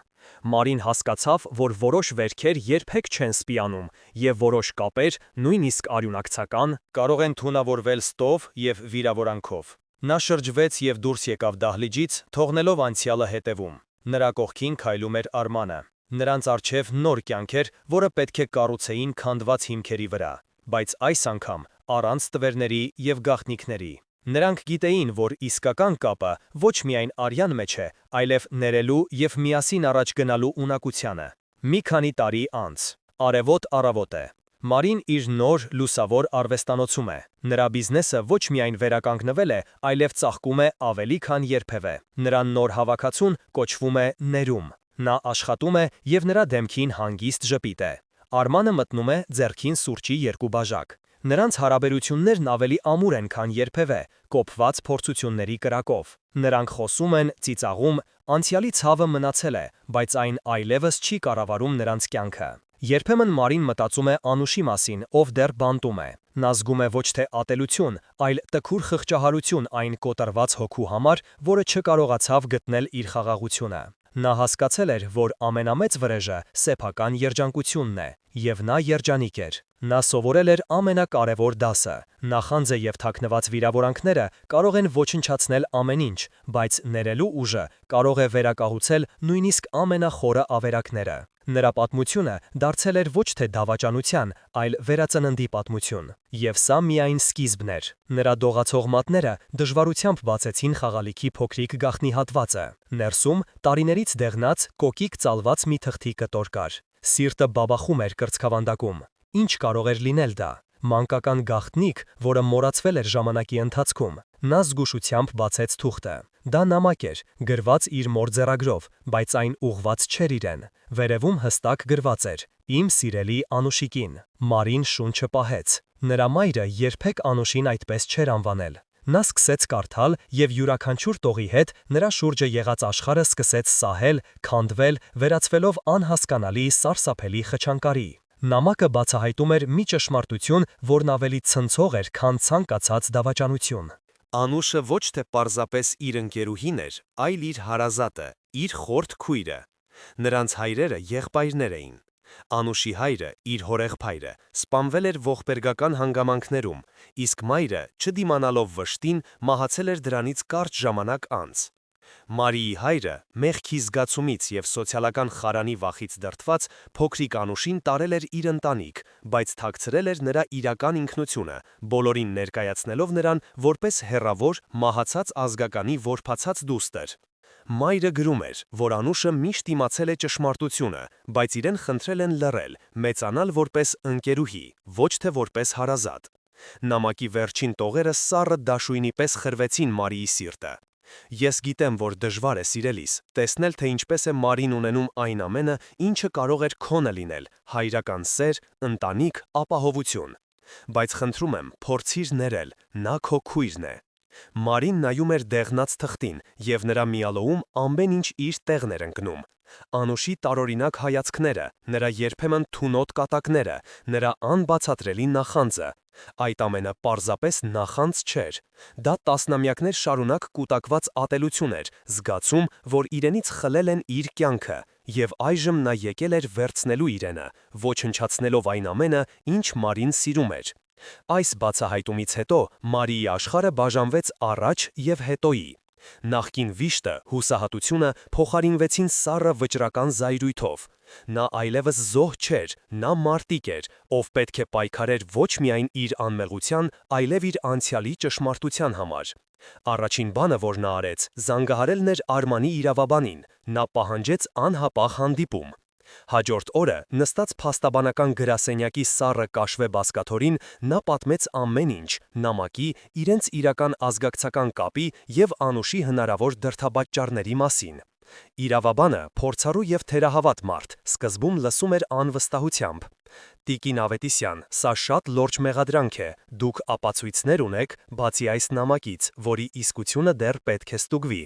Մարին հասկացավ, որ որոշ վերքեր երբեք չեն սպիանում, եւ որոշ կապեր, նույնիսկ արյունակցական, կարող են թունավորվել ստով եւ վիրավորանքով։ Նա շրջվեց եւ դուրս եկավ դահլիճից, թողնելով անցյալը հետևում։ Նրա կողքին քայլում էր Արմանը։ Նրանց առջև նոր կյանք էր, որը պետք է կառուցեին քանդված հիմքերի վրա, բայց այս անգամ առանց տվերների եւ գաղտնիքների։ Նրանք գիտեին, որ իսկական կապը ոչ միայն արյան մեջ է, այլև ներելու եւ միասին առաջ գնալու ունակությանը։ Մի քանի տարի անց, արևոտ առավոտ է։ Մարին իր նոր լուսավոր արվեստանոցում է։ Նրա բիզնեսը ոչ միայն վերականգնվել է, այլև ծաղկում է ավելի քան երբևէ։ Նրա նոր հավաքածուն կոչվում է «Ներում»։ Նա աշխատում է և նրա դեմքին հանգիստ ժպիտ է։ Արմանը մտնում է ձեռքին սուրճի 2 բաժակ։ Նրանց հարաբերություններն ավելի ամուր են, քան երբևէ, կոփված փորձությունների կրակով։ Նրանք խոսում են, ծիծաղում, անցյալի ցավը մնացել է, բայց այն այլևս չի կառավարում նրանց կյանքը։ Երբեմն Մարին մտածում է Անուշի մասին, ով դեռ բանտում է։ Նա զգում է ոչ թե ատելություն, այլ տքուր խղճահարություն այն կոտրված հոգու համար, որը չկարողացավ գտնել իր խաղաղությունը։ Նա հասկացել էր, որ ամենամեծ վրեժը սեփական երջանկությունն է, և նա երջանիկ էր։ Նա սովորել էր ամենակարևոր դասը. նախանձը և թաքնված վիրավորանքները կարող են ոչնչացնել ամեն ինչ, բայց ներելու ուժը կարող է վերակառուցել նույնիսկ ամենախորը ավերակները։ Նրա պատմությունը դարձել էր ոչ թե դավաճանության, այլ վերածննդի պատմություն։ Եվ սա միայն սկիզբն էր։ Նրա դողացող մատները դժվարությամբ բացեցին խաղալիքի փոքրիկ գաղտնի հատվածը։ Ներսում տարիներից դեղնած, կոկիկ ծալված մի թղթի կտոր կար։ Սիրտը բաբախում էր կրծքավանդակում։ Ինչ կարող էր լինել դա։ Մանկական գաղտնիք, որը մոռացվել էր ժամանակի ընթացքում։ Նա զգուշությամբ բացեց թուղթը։ Դա նամակ էր, գրված իր մոր ձեռագրով, բայց այն ուղղված չէր իրեն։ Վերևում հստակ գրված էր. «Իմ սիրելի Անուշիկին»։ Մարին շունչը պահեց։ Նրա մայրը երբեք Անուշին այդպես չէր անվանել։ Նա սկսեց կարդալ, և յուրաքանչյուր տողի հետ նրա շուրջը եղած աշխարհը սկսեց սահել, քանդվել, վերածվելով անհասկանալի, սարսափելի խճանկարի։ Նամակը բացահայտում էր մի ճշմարտություն, որն ավելի ցնցող էր, քան ցանկացած դավաճանություն։ Անուշը ոչ թե պարզապես իր ընկերուհին էր, այլ իր հարազատը, իր խորթ քույրը։ Նրանց հայրերը եղբայրներ էին։ Անուշի հայրը, իր հորեղբայրը, սպանվել էր ողբերգական հանգամանքներում, իսկ մայրը, չդիմանալով վշտին, մահացել էր դրանից կարճ ժամանակ անց։ Մարիի հայրը, մեղքի զգացումից և սոցիալական խարանի վախից դրդված, փոքրիկ Անուշին տարել էր իր ընտանիք, բայց թաքցրել էր նրա իրական ինքնությունը, բոլորին ներկայացնելով նրան որպես հեռավոր, մահացած ազգականի որբացած դուստր։ Մայրը գրում էր, որ Անուշը միշտ իմացել է ճշմարտությունը, բայց իրեն խնդրել են լռել, մեծանալ որպես ընկերուհի, ոչ թե որպես հարազատ։ Նամակի վերջին տողերը սառը դաշույնի պես խրվեցին Մարիի սիրտը։ Ես գիտեմ, որ դժվար է սիրելիս, տեսնել, թե ինչպես է Մարին ունենում այն ամենը, ինչը կարող էր քոնը լինել՝ հայրական սեր, ընտանիք, ապահովություն։ Բայց խնդրում եմ, փորձիր ներել, նա քո քույրն է։ Մարին նայում էր դեղնած թղթին, և նրա միալոում ամեն ինչ իր տեղն էր ընկնում։ Անուշի տարօրինակ հայացքները, նրա երբեմն թունոտ կատակները, նրա անբացատրելի նախանձը։ Այդ ամենը պարզապես նախանձ չէր։ Դա տասնամյակներ շարունակ կուտակված ատելություն էր, զգացում, որ իրենից խլել են իր կյանքը, և այժմ նա եկել էր վերցնելու իրենը, ոչնչացնելով այն ամենը, ինչ Մարին սիրում էր։ Այս բացահայտումից հետո Մարիի աշխարհը բաժանվեց առաջ և հետոյի։ Նախկին վիշտը, հուսահատությունը փոխարինվեցին սառը վճռական զայրույթով։ Նա այլևս զոհ չէր, նա մարտիկ էր, ով պետք է պայքարեր ոչ միայն իր անմեղության, այլև իր անցյալի ճշմարտության համար։ Առաջին բանը, որ նա արեց, զանգահարելն էր Արմանի իրավաբանին։ Նա պահանջեց անհապաղ հանդիպում։ Հաջորդ օրը, նստած փաստաբանական գրասենյակի սառը կաշվե բազկաթոռին, նա պատմեց ամեն ինչ՝ նամակի, իրենց իրական ազգակցական կապի և Անուշի հնարավոր դրդապատճառների մասին։ Իրավաբանը փորձառու և թերահավատ մարդ, սկզբում լսում էր անվստահությամբ։ Տիկին Ավետիսյան, սա շատ լուրջ մեղադրանք է, դուք ապացույցներ ունեք, բացի այս նամակից, որի իսկությունը դեռ պետք է ստուգվի։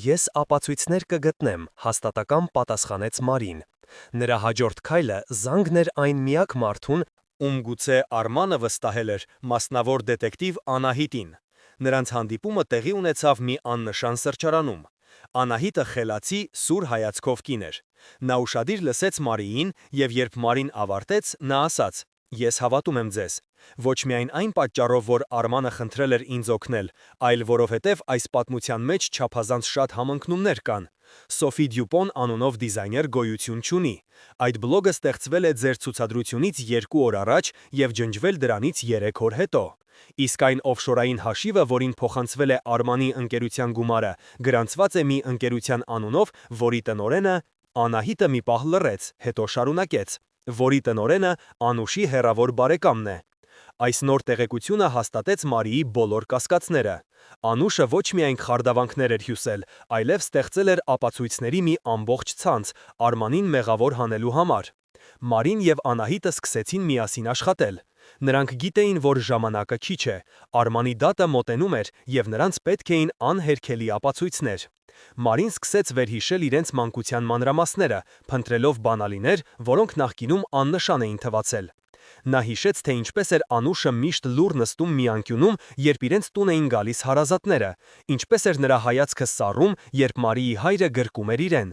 Ես ապացույցներ կգտնեմ, հաստատակամ պատասխանեց Մարին։ Նրա հաջորդ քայլը զանգն էր այն միակ մարդուն, ում գուցե Արմանը վստահել էր մասնավոր դետեկտիվ Անահիտին։ Նրանց հանդիպումը տեղի ունեցավ մի աննշան սրճարանում։ Անահիտը խելացի, սուր հայացքով կին էր։ Նա ուշադիր լսեց Մարիին, և երբ Մարին ավարտեց, նա ասաց. «Ես հավատում եմ ձեզ։ Ոչ միայն այն պատճառով, որ Արմանը խնդրել էր ինձ օգնել, այլ որովհետև այս պատմության մեջ չափազանց շատ համընկնումներ կան։ Սոֆի Դյուպոն անունով դիզայներ գոյություն չունի։ Այդ բլոգը ստեղծվել է ձեր ցուցադրությունից 2 օր առաջ և ջնջվել դրանից 3 օր հետո։ Իսկ այն օֆշորային հաշիվը, որին փոխանցվել է Արմանի ընկերության գումարը, գրանցված է մի ընկերության անունով, որի տնօրենը…» Անահիտը մի պահ լռեց, հետո շարունակեց. որի տնօրենը Անուշի հեռավոր բարեկամն է։ Այս նոր տեղեկությունը հաստատեց Մարիի բոլոր կասկածները։ Անուշը ոչ միայն խարդավանքներ էր հյուսել, այլև ստեղծել էր ապացույցների մի ամբողջ ցանց Արմանին մեղավոր հանելու համար։ Մարին և Անահիտը սկսեցին միասին աշխատել։ Նրանք գիտեին, որ ժամանակը քիչ է, Արմանի դատը մոտենում էր և նրանց պետք էին անհերքելի ապացույցներ։ Մարին սկսեց վերհիշել իրենց մանկության մանրամասները, փնտրելով բանալիներ, որոնք նախկինում աննշան էին թվացել։ Նա հիշեց, թե ինչպես էր Անուշը միշտ լուռ նստում մի անկյունում, երբ իրենց տուն էին գալիս հարազատները, ինչպես էր նրա հայացքը սառում, երբ Մարիի հայրը գրկում էր իրեն։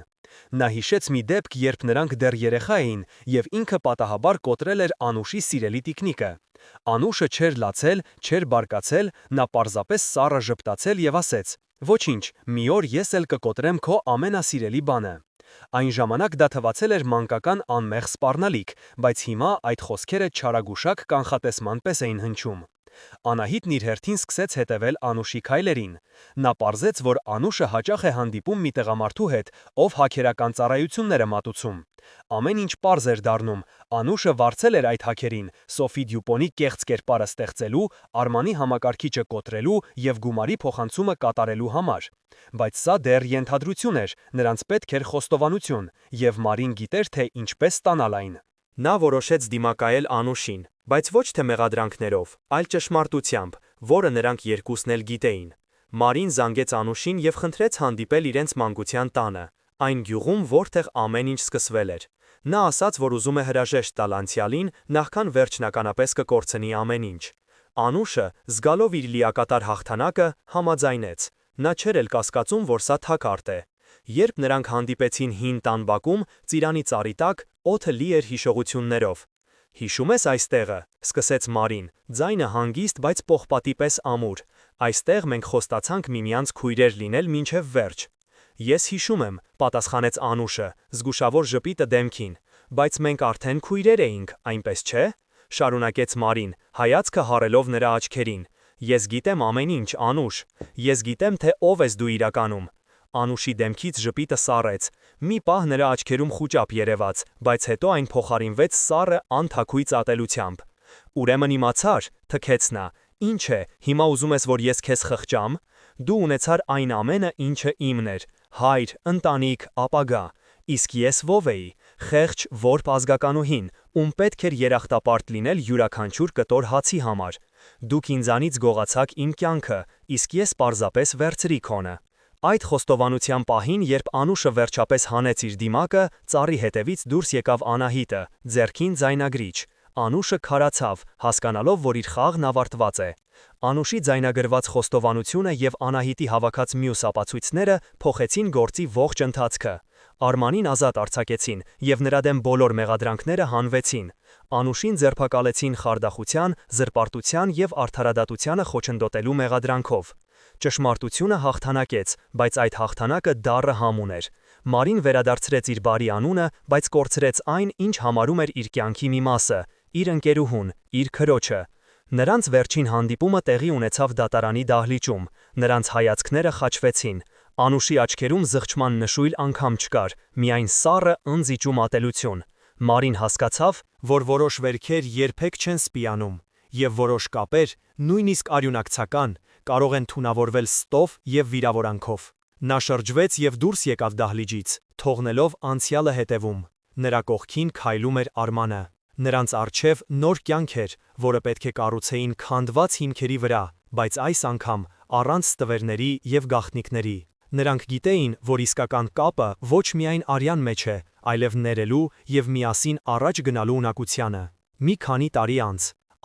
Նա հիշեց մի դեպք, երբ նրանք դեռ երեխա էին, և ինքը պատահաբար կոտրել էր Անուշի սիրելի տիկնիկը։ Անուշը չէր լացել, չէր բարկացել, նա պարզապես սառը ժպտացել և ասեց. «Ոչինչ, մի օր ես էլ կկոտրեմ քո ամենասիրելի բանը»։ Այն ժամանակ դա թվացել էր մանկական անմեղ սպառնալիք, բայց հիմա այդ խոսքերը չարագուշակ կանխատեսման պես էին հնչում։ Անահիտն իր հերթին սկսեց հետևել Անուշի քայլերին։ Նա պարզեց, որ Անուշը հաճախ է հանդիպում մի տղամարդու հետ, ով հաքերական ծառայություններ է մատուցում։ Ամեն ինչ պարզ էր դառնում։ Անուշը վարձել էր այդ հաքերին Սոֆի Դյուպոնի կեղծ կերպարը ստեղծելու, Արմանի համակարգիչը կոտրելու և գումարի փոխանցումը կատարելու համար։ Բայց սա դեռ ենթադրություն էր, նրանց պետք էր խոստովանություն, և Մարին գիտեր, թե ինչպես ստանալ այն։ Նա որոշեց դիմակայել Անուշին, բայց ոչ թե մեղադրանքներով, այլ ճշմարտությամբ, որը նրանք երկուսն էլ գիտեին։ Մարին զանգեց Անուշին և խնդրեց հանդիպել իրենց մանկության տանը, այն գյուղում, որտեղ ամեն ինչ սկսվել էր։ Նա ասաց, որ ուզում է հրաժեշտ տալ անցյալին, նախքան վերջնականապես կկորցնի ամեն ինչ։ Անուշը, զգալով իր լիակատար հաղթանակը, համաձայնեց։ Նա չէր էլ կասկածում, որ սա թակարդ է։ Երբ նրանք հանդիպեցին հին տան բակում, ծիրանի ծառի տակ, օդը լի էր հիշողություններով։ «Հիշում ես այս տեղը», սկսեց Մարին, ձայնը հանգիստ, բայց պողպատի պես ամուր։ «Այստեղ մենք խոստացանք միմյանց քույրեր լինել մինչև վերջ»։ «Ես հիշում եմ», պատասխանեց Անուշը, զգուշավոր ժպիտը դեմքին։ «Բայց մենք արդեն քույրեր էինք, այնպես չէ»։ Շարունակեց Մարին, հայացքը հառելով նրա աչքերին։ «Ես գիտեմ ամեն ինչ, Անուշ։ Ես գիտեմ, թե ով ես դու իրականում»։ Անուշի դեմքից ժպիտը սառեց։ Մի պահ նրա աչքերում խուճապ երևաց, բայց հետո այն փոխարինվեց սառը, անթաքույց ատելությամբ։ «Ուրեմն իմացար», թքեց նա։ «Ինչ է, հիմա ուզում ես, որ ես քեզ խղճամ։ Դու ունեցար այն ամենը, ինչը իմն էր՝ հայր, ընտանիք, ապագա։ Իսկ ես ով էի։ Խեղճ որբ ազգականուհին, ում պետք էր երախտապարտ լինել յուրաքանչյուր կտոր հացի համար։ Դուք ինձանից գողացաք իմ կյանքը, իսկ ես պարզապես վերցրի քոնը»։ Այդ խոստովանության պահին, երբ Անուշը վերջապես հանեց իր դիմակը, ծառի հետևից դուրս եկավ Անահիտը, ձեռքին ձայնագրիչ։ Անուշը քարացավ, հասկանալով, որ իր խաղն ավարտված է։ Անուշի ձայնագրված խոստովանությունը և Անահիտի հավաքած մյուս ապացույցները փոխեցին գործի ողջ ընթացքը։ Արմանին ազատ արձակեցին, և նրա դեմ բոլոր մեղադրանքները հանվեցին։ Անուշին ձերբակալեցին խարդախության, զրպարտության և արդարադատությանը խոչընդոտելու մեղադրանքով։ Ճշմարտությունը հաղթանակեց, բայց այդ հաղթանակը դառը համ ուներ։ Մարին վերադարձրեց իր բարի անունը, բայց կորցրեց այն, ինչ համարում էր իր կյանքի մի մասը՝ իր ընկերուհուն, իր քրոջը։ Նրանց վերջին հանդիպումը տեղի ունեցավ դատարանի դահլիճում։ Նրանց հայացքները խաչվեցին։ Անուշի աչքերում զղջման նշույլ անգամ չկար, միայն սառը, ընձիճու մատելություն։ Մարին հասկացավ, որ որոշ վերքեր երբեք չեն սպիանում, և որոշ կապեր, նույնիսկ արյունակցական, կարող են թունավորվել ստով և վիրավորանքով։ Նա շրջվեց և դուրս եկավ դահլիճից, թողնելով անցյալը հետևում։ Նրա կողքին քայլում էր Արմանը։ Նրանց առջև նոր կյանք էր, որը պետք է կառուցեին քանդված հիմքերի վրա, բայց այս անգամ առանց ստվերների և գաղտնիքների։ Նրանք գիտեին, որ իսկական կապը ոչ միայն արյան մեջ է, այլև ներելու և միասին առաջ գնալու ունակությանը։ Մի քանի տարի անց,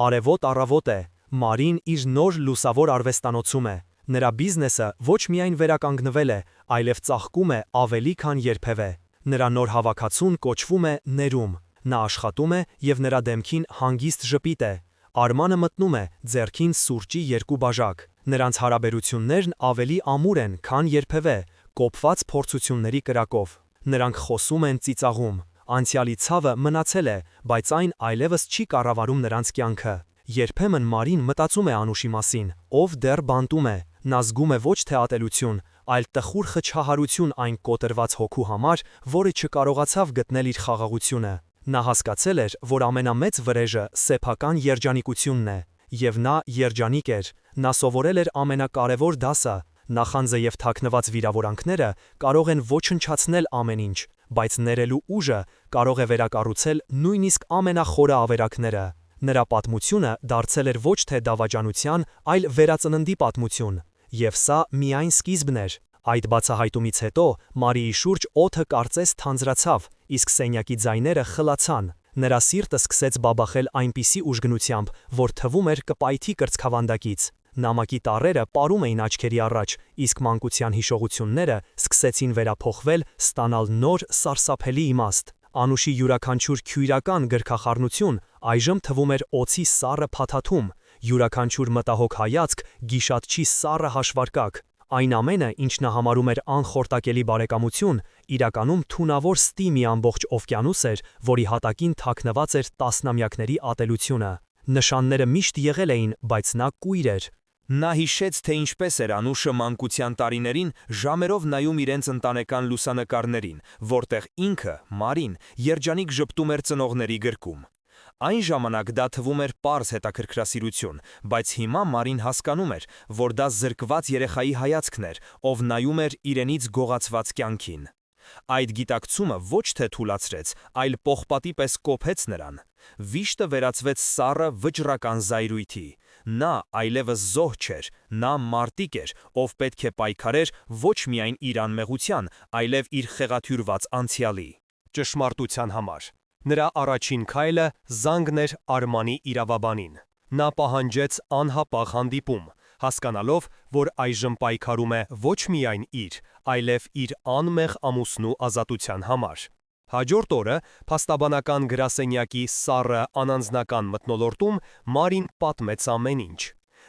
արևոտ առավոտ է, Մարին իր նոր լուսավոր արվեստանոցում է։ Նրա բիզնեսը ոչ միայն վերականգնվել է, այլև ծաղկում է ավելի քան երբևէ։ Նրա նոր հավաքածուն կոչվում է «Ներում»։ Նա աշխատում է և նրա դեմքին հանգիստ ժպիտ է։ Արմանը մտնում է, ձեռքին սուրճի 2 բաժակ։ Նրանց հարաբերություններն ավելի ամուր են, քան երբևէ, կոփված փորձությունների կրակով։ Նրանք խոսում են ծիծաղում։ Անցյալի ցավը մնացել է, բայց այն այլևս չի կառավարում նրանց կյանքը։ Երբեմն Մարին մտածում է Անուշի մասին, ով դեռ բանտում է։ Նա զգում է ոչ թե ատելություն, այլ տխուր խչահարություն այն կոտրված հոգու համար, որը չկարողացավ գտնել իր խաղաղությունը։ Նա հասկացել էր, որ ամենամեծ վրեժը սեփական երջանիկությունն է, եւ նա երջանիկ էր, նա սովորել էր ամենակարևոր դասը, նախանձը եւ թաքնված վիրավորանքները կարող են ոչնչացնել ամեն ինչ, բայց ներելու ուժը կարող է վերակառուցել նույնիսկ ամենախորը ավերակները։ Նրա պատմությունը դարձել էր ոչ թե դավաճանության, այլ վերածննդի պատմություն, եւ սա միայն սկիզբն էր։ Այդ բացահայտումից հետո Մարիի շուրջ օդը կարծես թանձրացավ, իսկ սենյակի ձայները խլացան։ Նրա սիրտը սկսեց բաբախել այնպիսի ուժգնությամբ, որ թվում էր կպայթի կրծքավանդակից։ Նամակի տառերը պարում էին աչքերի առաջ, իսկ մանկության հիշողությունները սկսեցին վերափոխվել, ստանալ նոր սարսափելի իմաստ։ Անուշի յուրաքանչյուր քույրական գրքախառնություն այժմ թվում էր օձի սառը փաթաթում, յուրաքանչյուր մտահոգ հայացք գիշատչի սառը հաշվարկակ։ Այն ամենը, ինչ նա համարում էր անխորտակելի բարեկամություն, իրականում թունավոր ստի մի ամբողջ օվկիանոս էր, որի հատակին թաքնված էր տասնամյակների ատելությունը։ Նշանները միշտ եղել էին, բայց նա կույր էր։ Նա հիշեց, թե ինչպես էր Անուշը մանկության տարիներին ժամերով նայում իրենց ընտանեկան լուսանկարներին, որտեղ ինքը, Մարին, երջանիկ ժպտում էր ծնողների գրկում։ Այն ժամանակ դա թվում էր պարզ հետաքրքրասիրություն, բայց հիմա Մարին հասկանում էր, որ դա զրկված երեխայի հայացքն էր, ով նայում էր իրենից գողացված կյանքին։ Այդ գիտակցումը ոչ թե թուլացրեց, այլ պողպատի պես կոփեց նրան։ Վիշտը վերածվեց սառը վճռական զայրույթի։ Նա այլևս զոհ չէր, նա մարտիկ էր, ով պետք է պայքարեր ոչ միայն իր անմեղության, այլև իր խեղաթյուրված անցյալի ճշմարտության համար։ Նրա առաջին քայլը զանգն էր Արմանի իրավաբանին։ Նա պահանջեց անհապաղ հանդիպում, հասկանալով, որ այժմ պայքարում է ոչ միայն իր, այլև իր անմեղ ամուսնու ազատության համար։ Հաջորդ օրը փաստաբանական գրասենյակի սառը անանձնական մթնոլորտում Մարին պատմեց ամեն ինչ։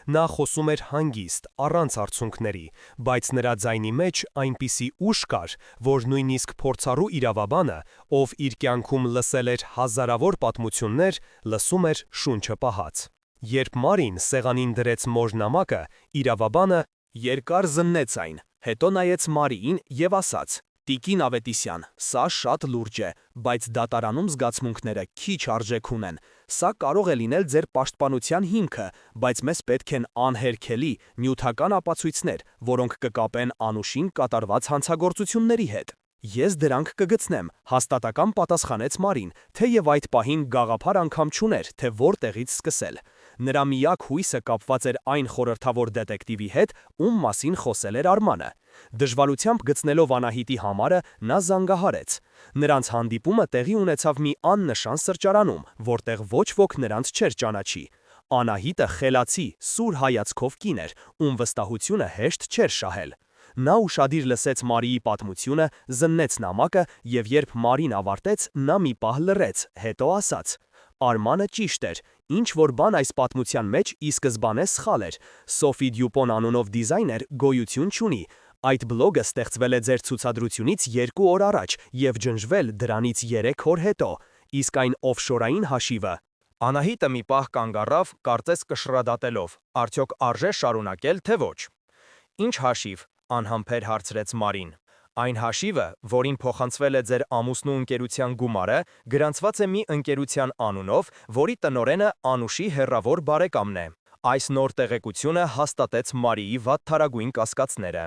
Նա խոսում էր հանգիստ, առանց արցունքների, բայց նրա ձայնի մեջ այնպիսի ուժ կար, որ նույնիսկ փորձառու իրավաբանը, ով իր կյանքում լսել էր հազարավոր պատմություններ, լսում էր շունչը պահած։ Երբ Մարին սեղանին դրեց մոր նամակը, իրավաբանը երկար զննեց այն, հետո նայեց Մարիին եւ ասաց. «Տիկին Ավետիսյան, սա շատ լուրջ է, բայց դատարանում զգացմունքները քիչ արժեք ունեն։ Սա կարող է լինել ձեր պաշտպանության հիմքը, բայց մեզ պետք են անհերքելի, նյութական ապացույցներ, որոնք կկապեն Անուշին կատարված հանցագործությունների հետ»։ «Ես դրանք կգտնեմ», հաստատակամ պատասխանեց Մարին, թեև այդ պահին գաղափար անգամ չուներ, թե որտեղից սկսել։ Նրա միակ հույսը կապված էր այն խորհրդավոր դետեկտիվի հետ, ում մասին խոսել էր Արմանը։ Դժվարությամբ գտնելով Անահիտի համարը, նա զանգահարեց։ Նրանց հանդիպումը տեղի ունեցավ մի աննշան սրճարանում, որտեղ ոչ ոք նրանց չէր ճանաչի։ Անահիտը խելացի, սուր հայացքով կին էր, ում վստահությունը հեշտ չէր շահել։ Նա ուշադիր լսեց Մարիի պատմությունը, զննեց նամակը, եւ երբ Մարին ավարտեց, նա մի պահ լռեց, հետո ասաց. «Արմանը ճիշտ էր, ինչ որ բան այս պատմության մեջ ի սկզբանե սխալ էր։ Սոֆի Դյուպոն անունով դիզայներ գոյություն չունի։ Այդ բլոգը ստեղծվել է ձեր ցուցադրությունից 2 օր առաջ եւ ջնջվել դրանից 3 օր հետո, իսկ այն օֆշորային հաշիվը»։ Անահիտը մի պահ կանգ առավ, կարծես կշռադատելով, արդյոք արժե շարունակել, թե ոչ։ «Ինչ հաշիվ», անհամբեր հարցրեց Մարին։ «Այն հաշիվը, որին փոխանցվել է ձեր ամուսնու ընկերության գումարը, գրանցված է մի ընկերության անունով, որի տնօրենը Անուշի հեռավոր բարեկամն է»։ Այս նոր տեղեկությունը հաստատեց Մարիի վատթարագույն կասկածները։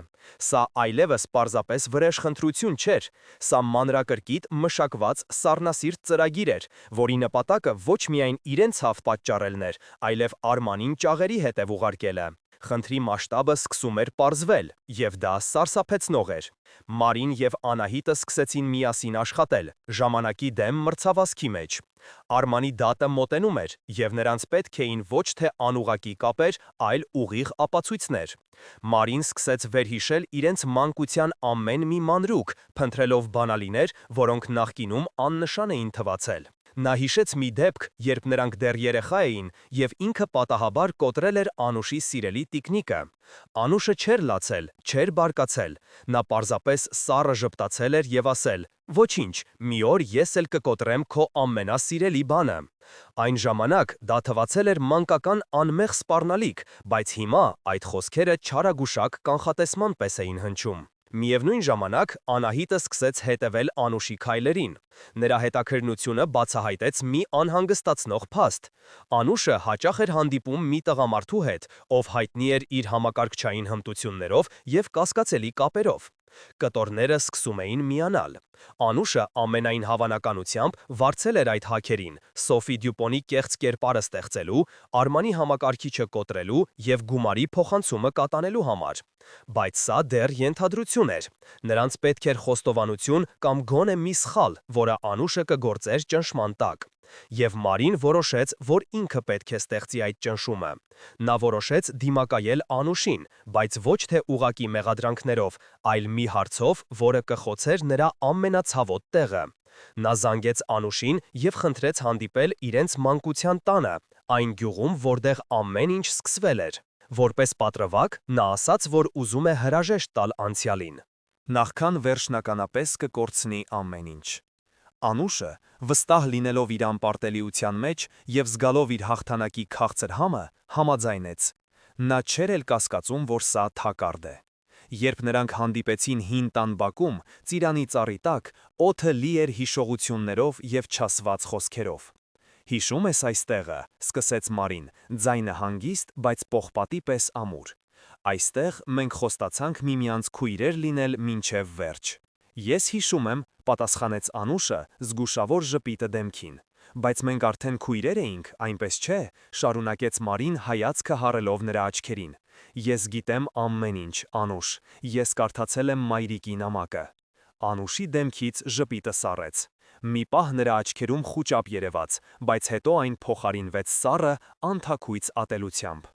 Սա այլևս պարզապես վրեժխնդրություն չէր, սա մանրակրկիտ մշակված սառնասիրտ ծրագիր էր, որի նպատակը ոչ միայն իրենց ցավ պատճառելն էր, այլև Արմանին ճաղերի հետև ուղարկելը։ Խնդրի մասշտաբը սկսում էր պարզվել, եւ դա սարսափեցնող էր։ Մարին եւ Անահիտը սկսեցին միասին աշխատել, ժամանակի դեմ մրցավազքի մեջ։ Արմանի դատը մոտենում էր, եւ նրանց պետք էին ոչ թե անուղղակի կապեր, այլ ուղիղ ապացույցներ։ Մարին սկսեց վերհիշել իրենց մանկության ամեն մի մանրուք, փնտրելով բանալիներ, որոնք նախկինում աննշան էին թվացել։ Նա հիշեց մի դեպք, երբ նրանք դեռ երեխա էին, եւ ինքը պատահաբար կոտրել էր Անուշի սիրելի տիկնիկը։ Անուշը չէր լացել, չէր բարկացել։ Նա պարզապես սառը ժպտացել էր եւ ասել. «Ոչինչ, մի օր ես էլ կկոտրեմ քո ամենասիրելի բանը»։ Այն ժամանակ դա թվացել էր մանկական անմեղ սպառնալիք, բայց հիմա այդ խոսքերը չարագուշակ կանխատեսման պես էին հնչում։ Միևնույն ժամանակ Անահիտը սկսեց հետևել Անուշի քայլերին։ Նրա հետաքրքրությունը բացահայտեց մի անհանգստացնող փաստ։ Անուշը հաճախ էր հանդիպում մի տղամարդու հետ, ով հայտնի էր իր համակարգչային հմտություններով և կասկածելի կապերով։ Կտորները սկսում էին միանալ։ Անուշը ամենայն հավանականությամբ վարձել էր այդ հաքերին Սոֆի Դյուպոնի կեղծ կերպարը ստեղծելու, Արմանի համակարգիչը կոտրելու և գումարի փոխանցումը կատանելու համար։ Բայց սա դեռ ենթադրություն էր։ Նրանց պետք էր խոստովանություն կամ գոնե մի սխալ, որը Անուշը կգործեր ճնշման տակ։ Եվ Մարին որոշեց, որ ինքը պետք է ստեղծի այդ ճնշումը։ Նա որոշեց դիմակայել Անուշին, բայց ոչ թե ուղակի մեղադրանքներով, այլ մի հարցով, որը կխոցեր նրա ամենացավոտ տեղը։ Նա զանգեց Անուշին և խնդրեց հանդիպել իրենց մանկության տանը, այն գյուղում, որտեղ ամեն ինչ սկսվել էր։ Որպես պատրվակ, նա ասաց, որ ուզում է հրաժեշտ տալ անցյալին։ Նախքան վերջնականապես կկորցնի ամեն ինչ։ Անուշը, վստահ լինելով իր անպարտելիության մեջ և զգալով իր հաղթանակի քաղցր համը, համաձայնեց։ Նա չէր էլ կասկածում, որ սա թակարդ է։ Երբ նրանք հանդիպեցին հին տան բակում, ծիրանի ծառի տակ, օդը լի էր հիշողություններով և չասված խոսքերով։ «Հիշում ես այս տեղը», սկսեց Մարին, ձայնը հանգիստ, բայց պողպատի պես ամուր։ «Այստեղ մենք խոստացանք միմյանց քույրեր լինել մինչև վերջ»։ «Ես հիշում եմ», պատասխանեց Անուշը, զգուշավոր ժպիտը դեմքին։ «Բայց մենք արդեն քույրեր էինք, այնպես չէ», շարունակեց Մարին հայացքը հառելով նրա աչքերին։ «Ես գիտեմ ամեն ինչ, Անուշ, ես կարդացել եմ մայրիկի նամակը»։ Անուշի դեմքից ժպիտը սառեց։ Մի պահ նրա աչքերում խուճապ երևաց, բայց հետո այն փոխարինվեց սառը, անթաքույց ատելությամբ։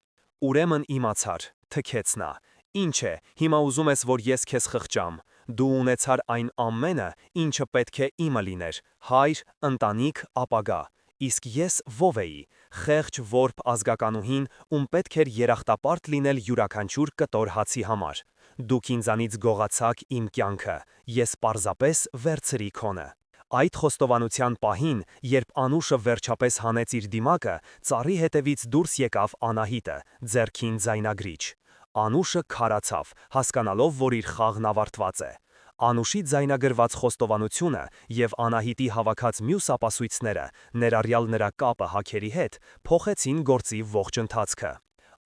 «Ուրեմն իմացար», թքեց նա։ «Ինչ է, հիմա ուզում ես, որ ես քեզ խղճամ։ Դու ունեցար այն ամենը, ինչը պետք է իմը լիներ՝ հայր, ընտանիք, ապագա։ Իսկ ես ո՞վ էի։ Խեղճ որբ ազգականուհին, ում պետք էր երախտապարտ լինել յուրաքանչյուր կտոր հացի համար։ Դուք ինձանից գողացաք իմ կյանքը, ես պարզապես վերցրի քոնը»։ Այդ խոստովանության պահին, երբ Անուշը վերջապես հանեց իր դիմակը, ծառի հետևից դուրս եկավ Անահիտը, ձեռքին ձայնագրիչ։ Անուշը քարացավ, հասկանալով, որ իր խաղն ավարտված է։ Անուշի ձայնագրված խոստովանությունը և Անահիտի հավաքած մյուս ապասույցները, ներառյալ նրա կապը հաքերի հետ, փոխեցին գործի ողջ ընթացքը։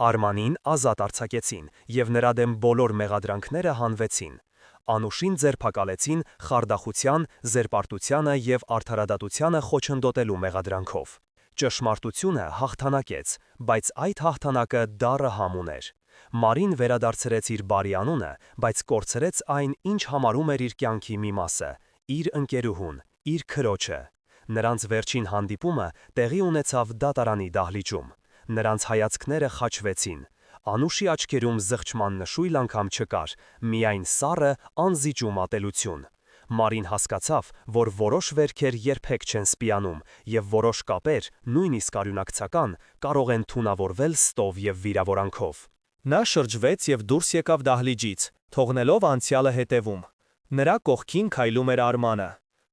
Արմանին ազատ արձակեցին, և նրա դեմ բոլոր մեղադրանքները հանվեցին։ Անուշին ձերբակալեցին խարդախության, զերպարտությանը և արդարադատությանը խոչընդոտելու մեղադրանքով։ Ճշմարտությունը հաղթանակեց, բայց այդ հաղթանակը դառը համ ուներ։ Մարին վերադարձրեց իր բարի անունը, բայց կորցրեց այն, ինչ համարում էր իր կյանքի մի մասը՝ իր ընկերուհուն, իր քրոջը։ Նրանց վերջին հանդիպումը տեղի ունեցավ դատարանի դահլիճում։ Նրանց հայացքները խաչվեցին։ Անուշի աչքերում զղջման նշույլ անգամ չկար, միայն սառը, անզիջում ատելություն։ Մարին հասկացավ, որ որոշ վերքեր երբեք չեն սպիանում, և որոշ կապեր, նույնիսկ արյունակցական, կարող են թունավորվել ստով և վիրավորանքով։ Նա շրջվեց և դուրս եկավ դահլիճից, թողնելով անցյալը հետևում։ Նրա կողքին քայլում էր Արմանը։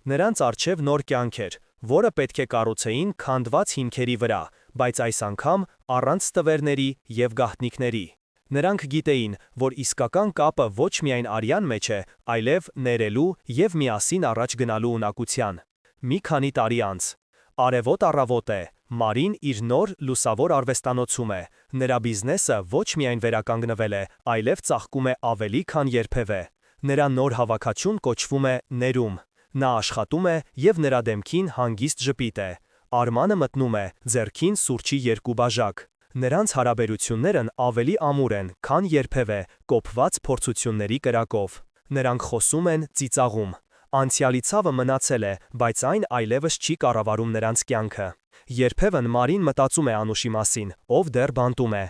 Նրանց առջև նոր կյանք էր, որը պետք է կառուցեին քանդված հիմքերի վրա, բայց այս անգամ առանց ստվերների և գաղտնիքների։ Նրանք գիտեին, որ իսկական կապը ոչ միայն արյան մեջ է, այլև ներելու և միասին առաջ գնալու ունակության։ Մի քանի տարի անց։ Արևոտ առավոտ է, Մարին իր նոր լուսավոր արվեստանոցում է։ Նրա բիզնեսը ոչ միայն վերականգնվել է, այլև ծաղկում է ավելի, քան երբևէ։ Նրա նոր հավաքածուն կոչվում է «Ներում»։ Նա աշխատում է, և նրա դեմքին հանգիստ ժպիտ է։ Արմանը մտնում է, ձեռքին սուրճի 2 բաժակ։ Նրանց հարաբերություններն ավելի ամուր են, քան երբևէ, կոփված փորձությունների կրակով։ Նրանք խոսում են, ծիծաղում։ Անցյալի ցավը մնացել է, բայց այն այլևս չի կառավարում նրանց կյանքը։ Երբևն Մարին մտածում է Անուշի մասին, ով դեռ բանտում է։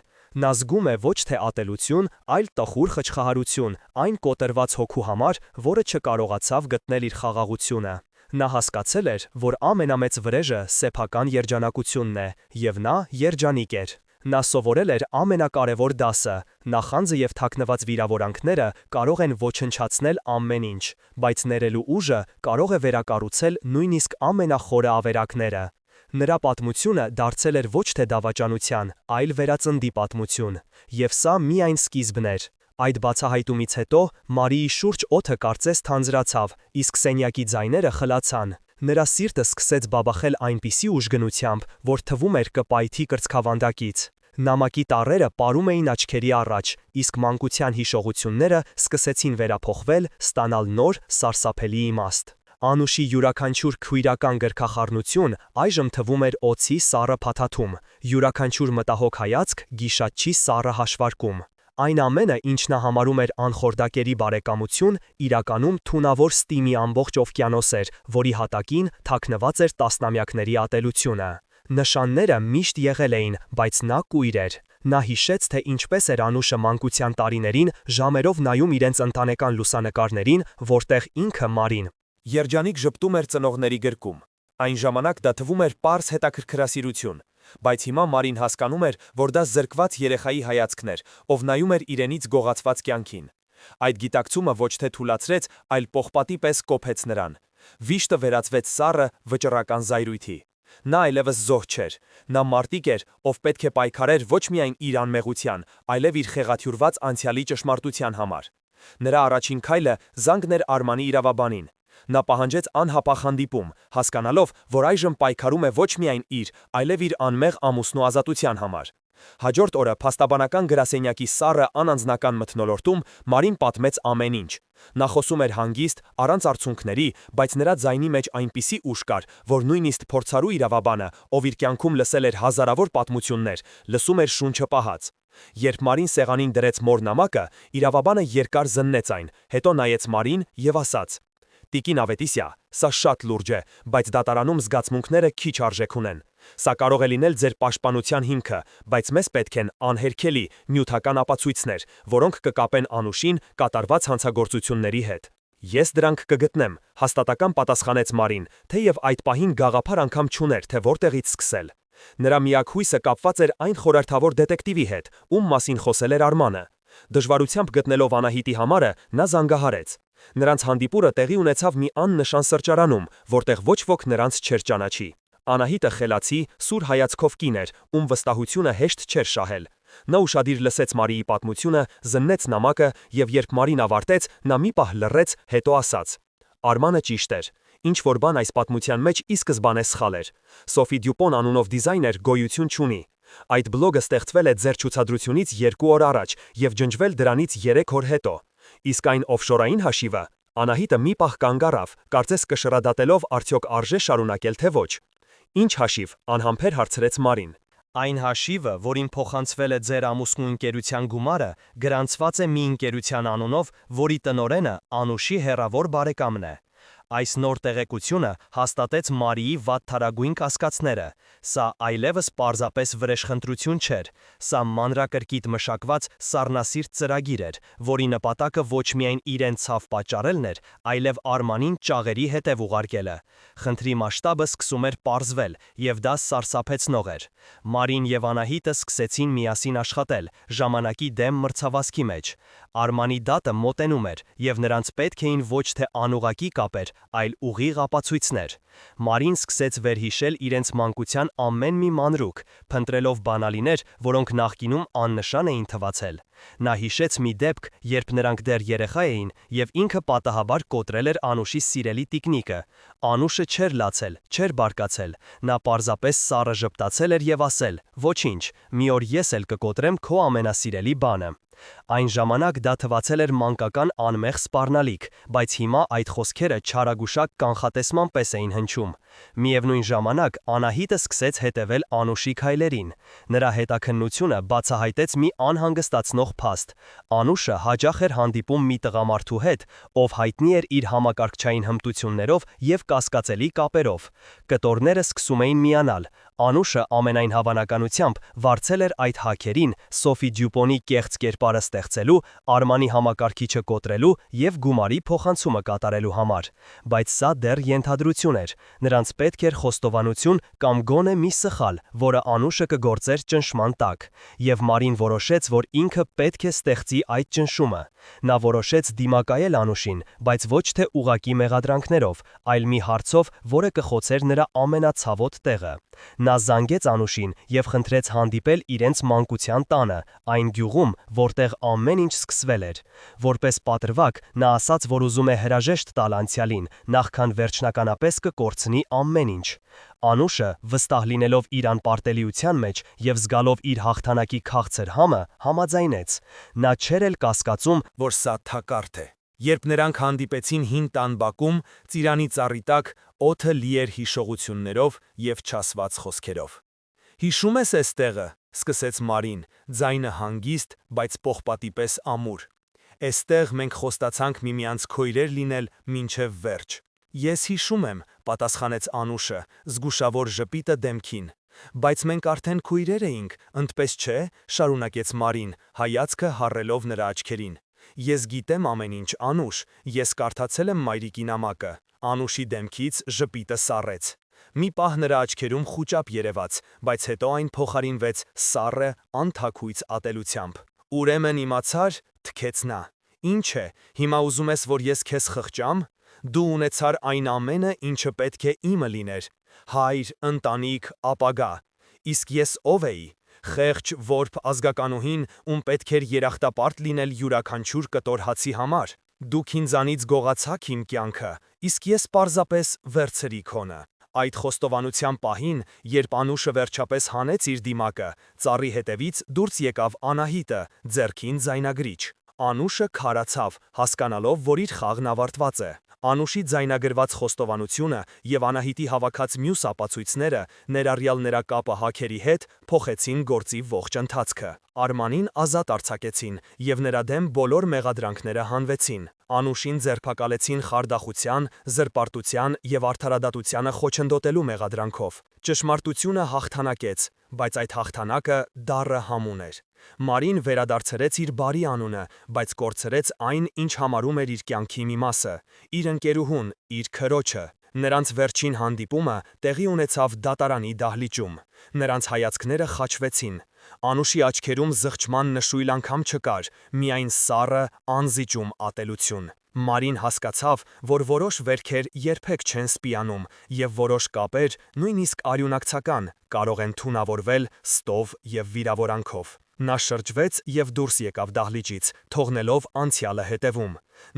Նա զգում է ոչ թե ատելություն, այլ տխուր խճխահարություն այն կոտրված հոգու համար, որը չկարողացավ գտնել իր խաղաղությունը։ Նա հասկացել էր, որ ամենամեծ վրեժը սեփական երջանկությունն է, և նա երջանիկ էր։ Նա սովորել էր ամենակարևոր դասը՝ նախանձը և թաքնված վիրավորանքները կարող են ոչնչացնել ամեն ինչ, բայց ներելու ուժը կարող է վերակառուցել նույնիսկ ամենախորը ավերակները։ Նրա պատմությունը դարձել էր ոչ թե դավաճանության, այլ վերածնդի պատմություն։ Եվ սա միայն սկիզբն էր։ Այդ բացահայտումից հետո Մարիի շուրջ օդը կարծես թանձրացավ, իսկ սենյակի ձայները խլացան։ Նրա սիրտը սկսեց բաբախել այնպիսի ուժգնությամբ, որ թվում էր կպայթի կրծքավանդակից։ Նամակի տառերը պարում էին աչքերի առաջ, իսկ մանկության հիշողությունները սկսեցին վերափոխվել, ստանալ նոր, սարսափելի իմաստ։ Անուշի յուրաքանչյուր քույրական գրքախառնություն այժմ թվում էր օձի սառը փաթաթում, յուրաքանչյուր մտահոգ հայացք գիշատչի սառը հաշվարկում։ Այն ամենը, ինչ նա համարում էր անխորդակերի բարեկամություն, իրականում թունավոր ստիմի ամբողջ օվկիանոս էր, որի հատակին թաքնված էր տասնամյակների ատելությունը։ Նշանները միշտ եղել էին, բայց նա կույր էր։ Նա հիշեց, թե ինչպես էր Անուշը մանկության տարիներին ժամերով նայում իրենց ընտանեկան լուսանկարներին, որտեղ ինքը Մարին Երջանիկ ժպտում էր ծնողների գրկում։ Այն ժամանակ դա թվում էր պարզ հետաքրքրասիրություն, բայց հիմա Մարին հասկանում էր, որ դա զրկված երեխայի հայացքն էր, ով նայում էր իրենից գողացված կյանքին։ Այդ գիտակցումը ոչ թե թուլացրեց, այլ պողպատի պես կոփեց նրան։ Վիշտը վերածվեց սառը, վճռական զայրույթի։ Նա այլևս զոհ չէր։ Նա մարտիկ էր, ով պետք է պայքարեր ոչ միայն իր անմեղության, այլև իր խեղաթյուրված անցյալի ճշմարտության համար։ Նրա առաջին քայլը զանգն էր Արմանի իրավաբանին։ Նա պահանջեց անհապաղ հանդիպում, հասկանալով, որ այժմ պայքարում է ոչ միայն իր, այլև իր անմեղ ամուսնու ազատության համար։ Հաջորդ օրը փաստաբանական գրասենյակի սառը անանձնական մթնոլորտում Մարին պատմեց ամեն ինչ։ Նա խոսում էր հանգիստ, առանց արցունքների, բայց նրա ձայնի մեջ այնպիսի ուժ կար, որ նույնիսկ փորձառու իրավաբանը, ով իր կյանքում լսել էր հազարավոր պատմություններ, լսում էր շունչը պահած։ Երբ Մարին սեղանին դրեց մոր նամակը, իրավաբանը երկար զննեց այն, հետո նայեց Մարին եւ ասաց. «Տիկին Ավետիսյա, սա շատ լուրջ է, բայց դատարանում զգացմունքները քիչ արժեք ունեն։ Սա կարող է լինել ձեր պաշտպանության հիմքը, բայց մեզ պետք են անհերքելի, նյութական ապացույցներ, որոնք կկապեն Անուշին կատարված հանցագործությունների հետ»։ «Ես դրանք կգտնեմ», հաստատական պատասխանեց Մարին, թեև այդ պահին գաղափար անգամ չուներ, թե որտեղից սկսել։ Նրա միակ հույսը կապված էր այն խորհրդավոր դետեկտիվի հետ, ում մասին խոսել էր Արմանը։ Դժվարությամբ գտնելով Անահիտի համարը, նա զանգահարեց։ Նրանց հանդիպումը տեղի ունեցավ մի աննշան սրճարանում, որտեղ ոչ ոք նրանց չէր ճանաչի։ Անահիտը խելացի, սուր հայացքով կին էր, ում վստահությունը հեշտ չէր շահել։ Նա ուշադիր լսեց Մարիի պատմությունը, զննեց նամակը եւ երբ Մարին ավարտեց, նա մի պահ լռեց, հետո ասաց. «Արմանը ճիշտ էր։ Ինչ որ բան այս պատմության մեջ ի սկզբանե սխալ էր։ Սոֆի Դյուպոն անունով դիզայներ գոյություն չունի։ Այդ բլոգը ստեղծվել է ձեր ցուցադրությունից 2 օր առաջ եւ ջնջվել դրանից 3 օր հետո։ Իսկ այն օֆշորային հաշիվը»։ Անահիտը մի պահ կանգ առավ, կարծես կշռադատելով արդյոք արժե շարունակել թե ոչ։ «Ինչ հաշիվ», անհամբեր հարցրեց Մարին։ «Այն հաշիվը, որին փոխանցվել է ձեր ամուսնու ընկերության գումարը, գրանցված է մի ընկերության անունով, որի տնօրենը Անուշի հեռավոր բարեկամն է։ Այս նոր տեղեկությունը հաստատեց Մարիի վատթարագույն կասկածները։ Սա այլևս պարզապես վրեժխնդրություն չէր, սա մանրակրկիտ մշակված սառնասիրտ ծրագիր էր, որի նպատակը ոչ միայն իրեն ցավ պատճառելն էր, այլև Արմանին ճաղերի հետև ուղարկելը։ Խնդրի մասշտաբը սկսում էր պարզվել, եւ դա սարսափեցնող էր։ Մարին եւ Անահիտը սկսեցին միասին աշխատել, ժամանակի դեմ մրցավազքի մեջ։ Արմանի դատը մոտենում էր, եւ նրանց պետք էին ոչ թե անուղակի կապեր, այլ ուղիղ ապացույցներ։ Մարին սկսեց վերհիշել իրենց մանկության ամեն մի մանրուք, փնտրելով բանալիներ, որոնք նախկինում աննշան էին թվացել։ Նա հիշեց մի դեպք, երբ նրանք դեռ երեխա էին, եւ ինքը պատահաբար կոտրել էր Անուշի սիրելի տիկնիկը։ Անուշը չէր լացել, չէր բարկացել։ Նա պարզապես սառը ժպտացել էր եւ ասել. «Ոչինչ, մի օր ես էլ կկոտրեմ քո ամենասիրելի բանը»։ Այն ժամանակ դա թվացել էր մանկական անմեղ սպառնալիք, բայց հիմա այդ խոսքերը չարագուշակ կանխատեսման պես էին հնչում։ Միևնույն ժամանակ Անահիտը սկսեց հետևել Անուշի քայլերին։ Նրա հետաքննությունը բացահայտեց մի անհանգստացնող փաստ։ Անուշը հաճախ էր հանդիպում մի տղամարդու հետ, ով հայտնի էր իր համակարգչային հմտություններով եւ կասկածելի կապերով։ Կտորները սկսում էին միանալ։ Անուշը ամենայն հավանականությամբ վարձել էր այդ հաքերին Սոֆի Դյուպոնի կեղծ կերպարը ստեղծելու, Արմանի համակարգիչը կոտրելու եւ գումարի փոխանցումը կատարելու համար։ Բայց սա դեռ ենթադրություն էր։ Նրանց պետք էր խոստովանություն կամ գոնե մի սխալ, որը Անուշը կգործեր ճնշման տակ։ Եվ Մարին որոշեց, որ ինքը պետք է ստեղծի այդ ճնշումը։ Նա որոշեց դիմակայել Անուշին, բայց ոչ թե ուղակի մեղադրանքներով, այլ մի հարցով, որը կխոցեր նրա ամենացավոտ տեղը։ Նա զանգեց Անուշին եւ խնդրեց հանդիպել իրենց մանկության տանը, այն գյուղում, որտեղ ամեն ինչ սկսվել էր։ Որպես պատրվակ, նա ասաց, որ ուզում է հրաժեշտ տալ անցյալին, նախքան վերջնականապես կկորցնի ամեն ինչ։ Անուշը, վստահ լինելով իր անպարտելիության մեջ եւ զգալով իր հաղթանակի քաղցր համը, համաձայնեց։ Նա չէր էլ կասկածում, որ սա թակարդ է։ Երբ նրանք հանդիպեցին հին տան բակում, ծիրանի ծառի տակ օդը լի էր հիշողություններով եւ չասված խոսքերով։ «Հիշում ես էս տեղը», սկսեց Մարին, ձայնը հանգիստ, բայց պողպատի պես ամուր։ «Էստեղ մենք խոստացանք միմյանց քույրեր լինել մինչև վերջ»։ «Ես հիշում եմ», պատասխանեց Անուշը, զգուշավոր ժպիտը դեմքին։ «Բայց մենք արդեն քույրեր էինք, ընդպես չէ», շարունակեց Մարին, հայացքը հառելով նրա աչքերին։ «Ես գիտեմ ամեն ինչ, Անուշ, ես կարդացել եմ մայրիկի նամակը»։ Անուշի դեմքից ժպիտը սառեց։ Մի պահ նրա աչքերում խուճապ երևաց, բայց հետո այն փոխարինվեց սառը, անթաքույց ատելությամբ։ «Ուրեմն իմացար», թքեց նա։ «Ինչ է, հիմա ուզում ես, որ ես քեզ խղճամ։ Դու ունեցար այն ամենը, ինչը պետք է իմը լիներ. հայր, ընտանիք, ապագա։ Իսկ ես ով էի։ Խեղճ, որբ ազգականուհին, ում պետք էր երախտապարտ լինել յուրաքանչյուր կտոր հացի համար։ Դուք ինձանից գողացաք իմ կյանքը, իսկ ես պարզապես վերցրի քոնը»։ Այդ խոստովանության պահին, երբ Անուշը վերջապես հանեց իր դիմակը, ծառի հետևից դուրս եկավ Անահիտը, ձեռքին ձայնագրիչ։ Անուշը քարացավ, հասկանալով, որ իր խաղն ավարտված է։ Անուշի ձայնագրված խոստովանությունը եւ Անահիտի հավաքած մյուս ապացույցները, ներառյալ նրա կապը հաքերի հետ, փոխեցին գործի ողջ ընթացքը։ Արմանին ազատ արձակեցին եւ նրա դեմ բոլոր մեղադրանքները հանվեցին։ Անուշին ձերբակալեցին խարդախության, զրպարտության եւ արդարադատությանը խոչընդոտելու մեղադրանքով։ Ճշմարտությունը հաղթանակեց, բայց այդ հաղթանակը դառը համուն էր։ Մարին վերադարձրեց իր բարի անունը, բայց կորցրեց այն, ինչ համարում էր իր կյանքի մի մասը՝ իր ընկերուհուն, իր քրոջը։ Նրանց վերջին հանդիպումը տեղի ունեցավ դատարանի դահլիճում։ Նրանց հայացքները խաչվեցին։ Անուշի աչքերում զղջման նշույլ անգամ չկար, միայն սառը, անզիջում ատելություն։ Մարին հասկացավ, որ որոշ վերքեր երբեք չեն սպիանում, եւ որոշ կապեր, նույնիսկ արյունակցական, կարող են թունավորվել ստով եւ վիրավորանքով։ Նա շրջվեց եւ դուրս եկավ դահլիճից, թողնելով անցյալը հետևում։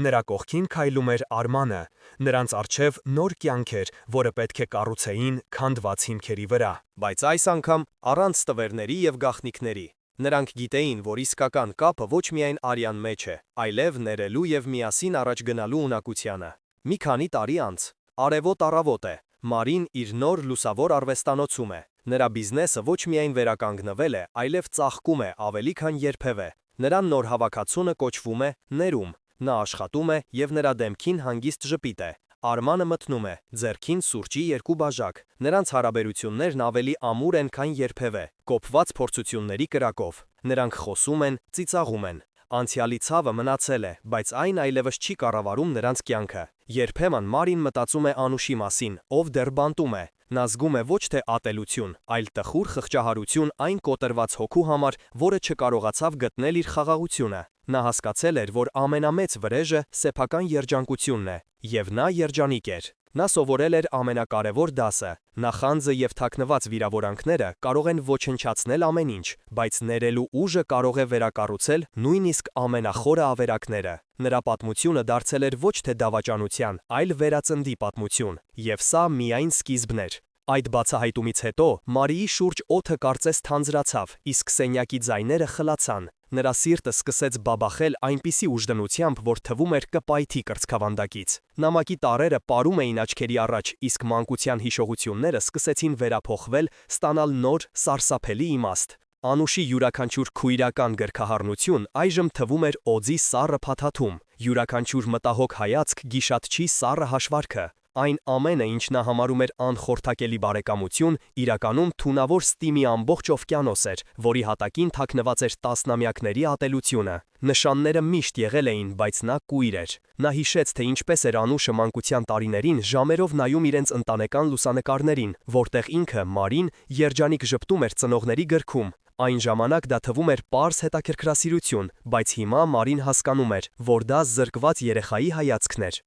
Նրա կողքին քայլում էր Արմանը։ Նրանց առջև նոր կյանք էր, որը պետք է կառուցեին քանդված հիմքերի վրա։ Բայց այս անգամ առանց տվերների եւ գաղտնիքների։ Նրանք գիտեին, որ իսկական կապը ոչ միայն արյան մեջ է, այլև ներելու եւ միասին առաջ գնալու ունակությանը։ Մի քանի տարի անց արևոտ առավոտ է։ Մարին իր նոր լուսավոր արվեստանոցում է։ Նրա բիզնեսը ոչ միայն վերականգնվել է, այլև ծաղկում է ավելի քան երբևէ։ Նրա նոր հավաքածունը կոչվում է «Ներում»։ Նա աշխատում է եւ նրա դեմքին հանգիստ ժպիտ է։ Արմանը մտնում է, ձեռքին սուրճի 2 բաժակ։ Նրանց հարաբերություններն ավելի ամուր են, քան երբևէ, կոփված փորձությունների կրակով։ Նրանք խոսում են, ծիծաղում են։ Անցյալի ցավը մնացել է, բայց այն այլևս չի կառավարում նրանց կյանքը։ Երբեմն Մարին մտածում է Անուշի մասին, ով դեռ բանտում է։ Նա զգում է ոչ թե ատելություն, այլ տխուր խղճահարություն այն կոտրված հոգու համար, որը չկարողացավ գտնել իր խաղաղությունը։ Նա հասկացել էր, որ ամենամեծ վրեժը սեփական երջանկությունն է, եւ նա երջանիկ էր։ Նա սովորել էր ամենակարևոր դասը. նախանձը եւ թաքնված վիրավորանքները կարող են ոչնչացնել ամեն ինչ, բայց ներելու ուժը կարող է վերակառուցել նույնիսկ ամենախորը ավերակները։ Նրա պատմությունը դարձել էր ոչ թե դավաճանության, այլ վերածնդի պատմություն, եւ սա միայն սկիզբն էր։ Այդ բացահայտումից հետո Մարիի շուրջ օդը կարծես թանձրացավ, իսկ սենյակի ձայները խլացան։ Նրա սիրտը սկսեց բաբախել այնպիսի ուժդնությամբ, որ թվում էր կպայթի կրծքավանդակից։ Նամակի տառերը պարում էին աչքերի առաջ, իսկ մանկության հիշողությունները սկսեցին վերափոխվել, ստանալ նոր, սարսափելի իմաստ։ Անուշի յուրաքանչյուր քույրական գրքահառնություն այժմ թվում էր օձի սառը փաթաթում, յուրաքանչյուր մտահոգ հայացք գիշատչի սառը հաշվարկը։ Այն ամենը, ինչ նա համարում էր անխորթակելի բարեկամություն, իրականում թունավոր ստիմի ամբողջ օվկիանոս էր, որի հատակին թաքնված էր տասնամյակների ատելությունը։ Նշանները միշտ եղել էին, բայց նա կույր էր։ Նա հիշեց, թե ինչպես էր Անուշը մանկության տարիներին ժամերով նայում իրենց ընտանեկան լուսանկարներին, որտեղ ինքը, Մարին, երջանիկ ժպտում էր ծնողների գրքում։ Այն ժամանակ դա թվում էր պարզ հետաքրքրասիրություն, բայց հիմա Մարին հասկանում էր, որ դա զրկված երեխայի հայացքն էր,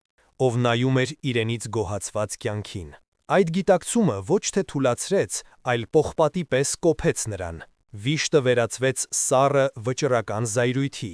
ով նայում էր իրենից գոհացված կյանքին։ Այդ գիտակցումը ոչ թե թուլացրեց, այլ պողպատի պես կոփեց նրան։ Վիշտը վերածվեց սառը վճռական զայրույթի։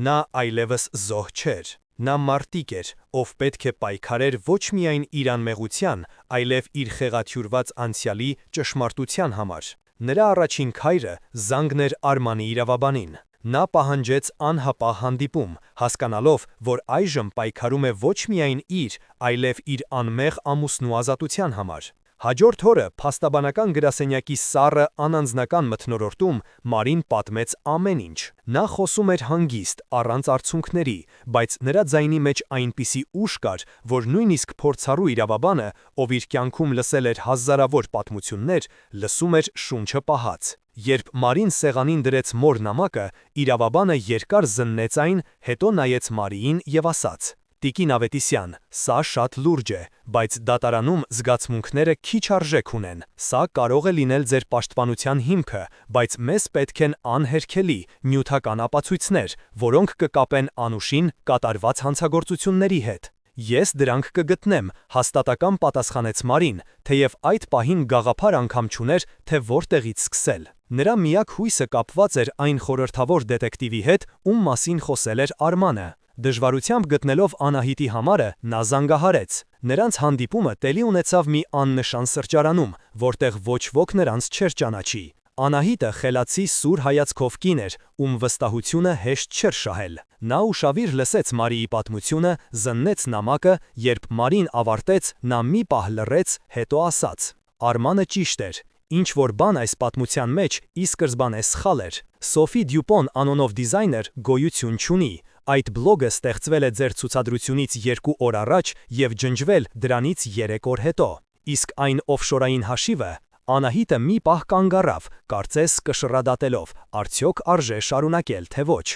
Նա այլևս զոհ չէր։ Նա մարտիկ էր, ով պետք է պայքարեր ոչ միայն իր անմեղության, այլև իր խեղաթյուրված անցյալի ճշմարտության համար։ Նրա առաջին քայլը զանգն էր Արմանի իրավաբանին։ Նա պահանջեց անհապաղ հանդիպում, հասկանալով, որ այժմ պայքարում է ոչ միայն իր, այլև իր անմեղ ամուսնու ազատության համար։ Հաջորդ օրը փաստաբանական գրասենյակի սառը անանձնական մթնոլորտում Մարին պատմեց ամեն ինչ։ Նա խոսում էր հանգիստ, առանց արցունքների, բայց նրա ձայնի մեջ այնպիսի ուժ կար, որ նույնիսկ փորձառու իրավաբանը, ով իր կյանքում լսել էր հազարավոր պատմություններ, լսում էր շունչը պահած։ Երբ Մարին սեղանին դրեց մոր նամակը, իրավաբանը երկար զննեց այն, հետո նայեց Մարիին և ասաց. «Տիկին Ավետիսյան, սա շատ լուրջ է, բայց դատարանում զգացմունքները քիչ արժեք ունեն։ Սա կարող է լինել ձեր պաշտպանության հիմքը, բայց մեզ պետք են անհերքելի, նյութական ապացույցներ, որոնք կկապեն Անուշին կատարված հանցագործությունների հետ»։ «Ես դրանք կգտնեմ», հաստատակամ պատասխանեց Մարին, թեև այդ պահին գաղափար անգամ չուներ, թե որտեղից սկսել։ Նրա միակ հույսը կապված էր այն խորհրդավոր դետեկտիվի հետ, ում մասին խոսել էր Արմանը։ Դժվարությամբ գտնելով Անահիտի համարը, նա զանգահարեց։ Նրանց հանդիպումը տեղի ունեցավ մի աննշան սրճարանում, որտեղ ոչ ոք նրանց չէր ճանաչի։ Անահիտը խելացի սուր հայացքով կին էր, ում վստահությունը հեշտ չէր շահել։ Նա ուշադիր լսեց Մարիի պատմությունը, զննեց նամակը, երբ Մարին ավարտեց, նա մի պահ լռեց, հետո ասաց. «Արմանը ճիշտ էր։ Ինչ-որ բան այս պատմության մեջ ի սկզբանե սխալ էր։ Սոֆի Դյուպոն անունով դիզայներ գոյություն չունի։ Այդ բլոգը ստեղծվել է ձեր ցուցադրությունից 2 օր առաջ և ջնջվել դրանից 3 օր հետո։ Իսկ այն օֆշորային հաշիվը»։ Անահիտը մի պահ կանգ առավ, կարծես կշռադատելով, արդյոք արժե շարունակել, թե ոչ։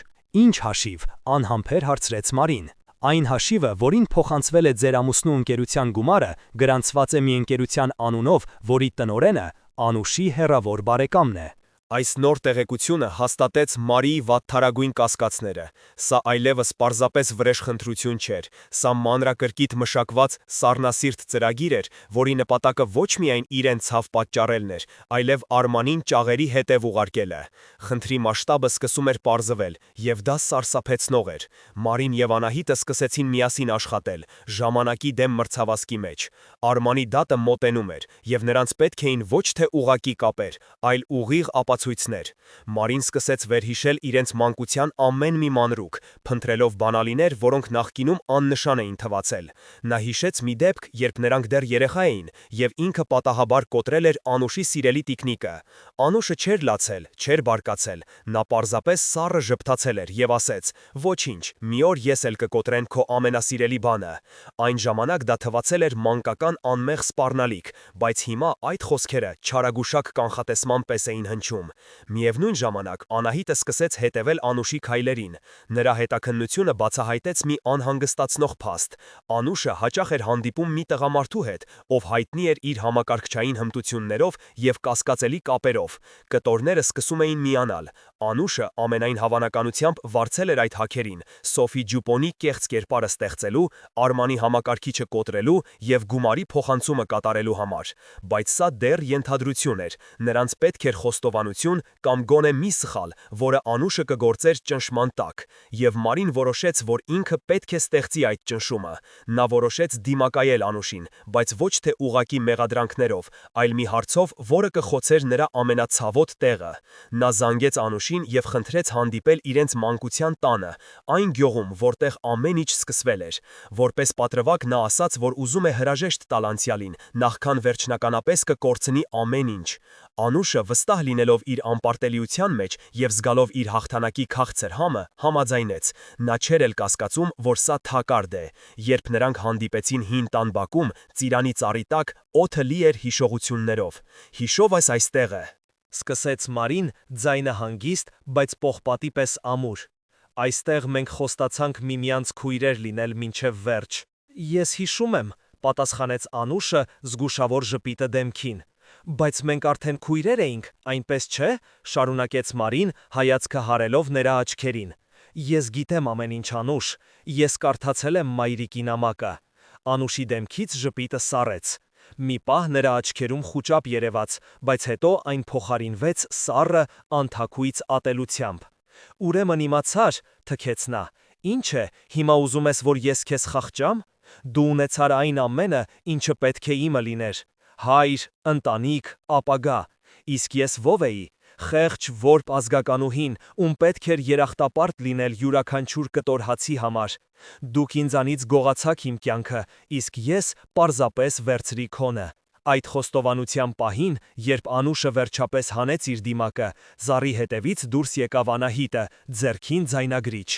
«Ինչ հաշիվ», անհամբեր հարցրեց Մարին։ «Այն հաշիվը, որին փոխանցվել է ձեր ամուսնու ընկերության գումարը, գրանցված է մի ընկերության անունով, որի տնօրենը Անուշի հեռավոր բարեկամն է»։ Այս նոր տեղեկությունը հաստատեց Մարիի վատթարագույն կասկածները։ Սա այլևս պարզապես վրեժխնդրություն չէր, սա մանրակրկիտ մշակված սառնասիրտ ծրագիր էր, որի նպատակը ոչ միայն իրեն ցավ պատճառելն էր, այլև Արմանին ճաղերի հետև ուղարկելը։ Խնդրի մասշտաբը սկսում էր պարզվել, և դա սարսափեցնող էր։ Մարին և Անահիտը սկսեցին միասին աշխատել, ժամանակի դեմ մրցավազքի մեջ։ Արմանի դատը մոտենում էր, և նրանց պետք էին ոչ թե ուղղակի կապեր, այլ ուղիղ ապացույցներ։ Մարին սկսեց վերհիշել իրենց մանկության ամեն մի մանրուք, փնտրելով բանալիներ, որոնք նախկինում աննշան էին թվացել։ Նա հիշեց մի դեպք, երբ նրանք դեռ երեխա էին, և ինքը պատահաբար կոտրել էր Անուշի սիրելի տիկնիկը։ Անուշը չէր լացել, չէր բարկացել, նա պարզապես սառը ժպտացել էր և ասեց. «Ոչինչ, մի օր ես էլ կկոտրեն քո ամենասիրելի բանը»։ Այն ժամանակ դա թվացել էր մանկական անմեղ սպառնալիք, բայց հիմա այդ խոսքերը չարագուշակ կանխատեսման պես էին հնչում։ Միևնույն ժամանակ Անահիտը սկսեց հետևել Անուշի քայլերին։ Նրա հետաքննությունը բացահայտեց մի անհանգստացնող փաստ։ Անուշը հաճախ էր հանդիպում մի տղամարդու հետ, ով հայտնի էր իր համակարգչային հմտություններով և կասկածելի կապերով։ Կտորները սկսում էին միանալ։ Անուշը ամենայն հավանականությամբ վարձել էր այդ հաքերին Սոֆի Դյուպոնի կեղծ կերպարը ստեղծելու, Արմանի համակարգիչը կոտրելու և գումարի փոխանցումը կատարելու համար։ Բայց սա դեռ ենթադրություն էր։ Նրանց պետք էր խոստովանություն կամ գոնե մի սխալ, որը Անուշը կգործեր ճնշման տակ։ Եվ Մարին որոշեց, որ ինքը պետք է ստեղծի այդ ճնշումը։ Նա որոշեց դիմակայել Անուշին, բայց ոչ թե ուղղակի մեղադրանքներով, այլ մի հարցով, որը կխոցեր նրա ամենացավոտ տեղը։ Նա զանգեց Անուշին և խնդրեց հանդիպել իրենց մանկության տանը, այն գյուղում, որտեղ ամեն ինչ սկսվել էր։ Որպես պատրվակ նա ասաց, որ ուզում է հրաժեշտ տալ անցյալին, նախքան վերջնականապես կկորցնի ամեն ինչ։ Անուշը, վստահ լինելով իր անպարտելիության մեջ և զգալով իր հաղթանակի քաղցր համը, համաձայնեց։ Նա չէր էլ կասկածում, որ սա թակարդ է։ Երբ նրանք հանդիպեցին հին տան բակում, ծիրանի ծառի տակ, օդը լի էր հիշողություններով։ «Հիշով ես այստեղը», սկսեց Մարին, ձայնը հանգիստ, բայց պողպատի պես ամուր։ «Այստեղ մենք խոստացանք միմյանց քույրեր լինել մինչև վերջ»։ «Ես հիշում եմ», պատասխանեց Անուշը զգուշավոր ժպիտը դեմքին։ «Բայց մենք արդեն քույրեր էինք, այնպես չէ», շարունակեց Մարին, հայացքը հարելով նրա աչքերին։ «Ես գիտեմ ամեն ինչ, Անուշ, ես կարդացել եմ մայրիկի նամակը»։ Անուշի դեմքից ժպիտը սառեց։ Մի պահ նրա աչքերում խուճապ երևաց, բայց հետո այն փոխարինվեց սառը, անթաքույց ատելությամբ։ Ուրեմն իմացար, թքեց նա, ինչ է, հիմա ուզում ես, որ ես քեզ խղճամ։ Դու ունեցար այն ամենը, ինչը պետք է իմը լիներ՝ հայր, ընտանիք, ապագա։ Իսկ ես ով էի։ Խեղճ որբ ազգականուհին, ում պետք էր երախտապարտ լինել յուրաքանչյուր կտոր հացի համար։ Դուք ինձանից գողացաք իմ կյանքը, իսկ ես պարզապես վերցրի քոնը։ Այդ խոստովանության պահին, երբ Անուշը վերջապես հանեց իր դիմակը, զառի հետևից դուրս եկավ Անահիտը, ձեռքին ձայնագրիչ։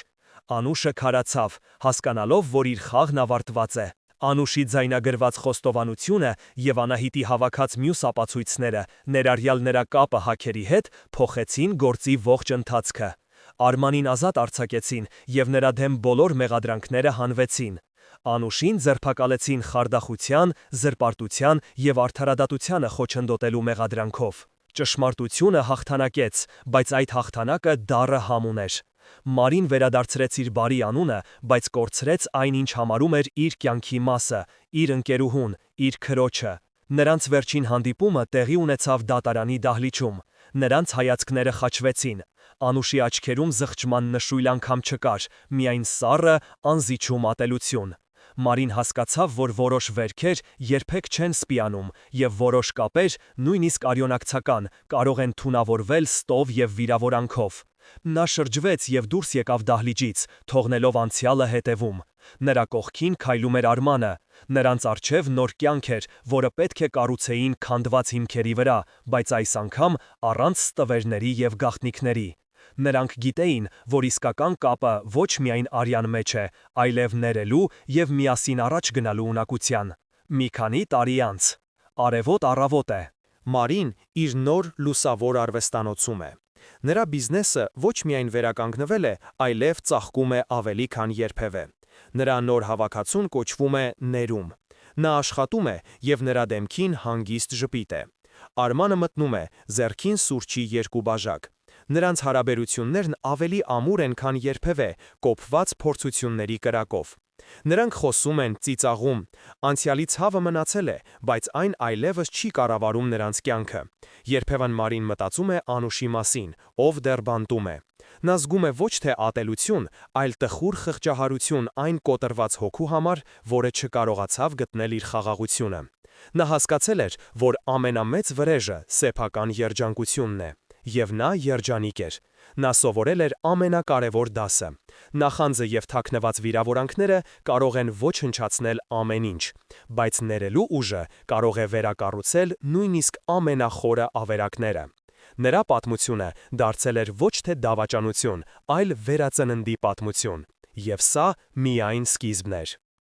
Անուշը քարացավ, հասկանալով, որ իր խաղն ավարտված է։ Անուշի ձայնագրված խոստովանությունը և Անահիտի հավաքած մյուս ապացույցները, ներառյալ նրա կապը հաքերի հետ, փոխեցին գործի ողջ ընթացքը։ Արմանին ազատ արձակեցին և նրա դեմ բոլոր մեղադրանքները հանվեցին։ Անուշին ձերբակալեցին խարդախության, զրպարտության և արդարադատությանը խոչընդոտելու մեղադրանքով։ Ճշմարտությունը հաղթանակեց, բայց այդ հաղթանակը դառը համ ուներ։ Մարին վերադարձրեց իր բարի անունը, բայց կորցրեց այն, ինչ համարում էր իր կյանքի մասը, իր ընկերուհուն, իր քրոջը։ Նրանց վերջին հանդիպումը տեղի ունեցավ դատարանի դահլիճում։ Նրանց հայացքները խաչվեցին։ Անուշի աչքերում զղջման նշույլ անգամ չկար, միայն սառը, անզիջում ատելություն։ Մարին հասկացավ, որ որոշ վերքեր երբեք չեն սպիանում, և որոշ կապեր, նույնիսկ արյունակցական, կարող են թունավորվել ստով և վիրավորանքով։ Նա շրջվեց և դուրս եկավ դահլիճից, թողնելով անցյալը հետևում։ Նրա կողքին քայլում էր Արմանը։ Նրանց առջև նոր կյանք էր, որը պետք է կառուցեին քանդված հիմքերի վրա, բայց այս անգամ առանց ստվերների և գաղտնիքների։ Նրանք գիտեին, որ իսկական կապը ոչ միայն արյան մեջ է, այլև ներելու և միասին առաջ գնալու ունակության։ Մի քանի տարի անց։ Արևոտ առավոտ է։ Մարին իր նոր լուսավոր արվեստանոցում է։ Նրա բիզնեսը ոչ միայն վերականգնվել է, այլև ծաղկում է ավելի քան երբևէ։ Նրա նոր հավաքածուն կոչվում է «Ներում»։ Նա աշխատում է, և նրա դեմքին հանգիստ ժպիտ է։ Արմանը մտնում է, ձեռքին սուրճի 2 բաժակ։ Նրանց հարաբերություններն ավելի ամուր են, քան երբևէ, կոփված փորձությունների կրակով։ Նրանք խոսում են, ծիծաղում։ Անցյալի ցավը մնացել է, բայց այն այլևս չի կառավարում նրանց կյանքը։ Երբևն Մարին մտածում է Անուշի մասին, ով դեռ բանտում է։ Նա զգում է ոչ թե ատելություն, այլ տխուր խղճահարություն այն կոտրված հոգու համար, որը չկարողացավ գտնել իր խաղաղությունը։ Նա հասկացել էր, որ ամենամեծ վրեժը սեփական երջանկությունն է։ Եվ նա երջանիկ էր։ Նա սովորել էր ամենակարևոր դասը։ Նախանձը և թաքնված վիրավորանքները կարող են ոչնչացնել ամեն ինչ, բայց ներելու ուժը կարող է վերակառուցել նույնիսկ ամենախորը ավերակները։ Նրա պատմությունը դարձել էր ոչ թե դավաճանություն, այլ վերածննդի պատմություն։ Եվ սա միայն սկիզբն էր։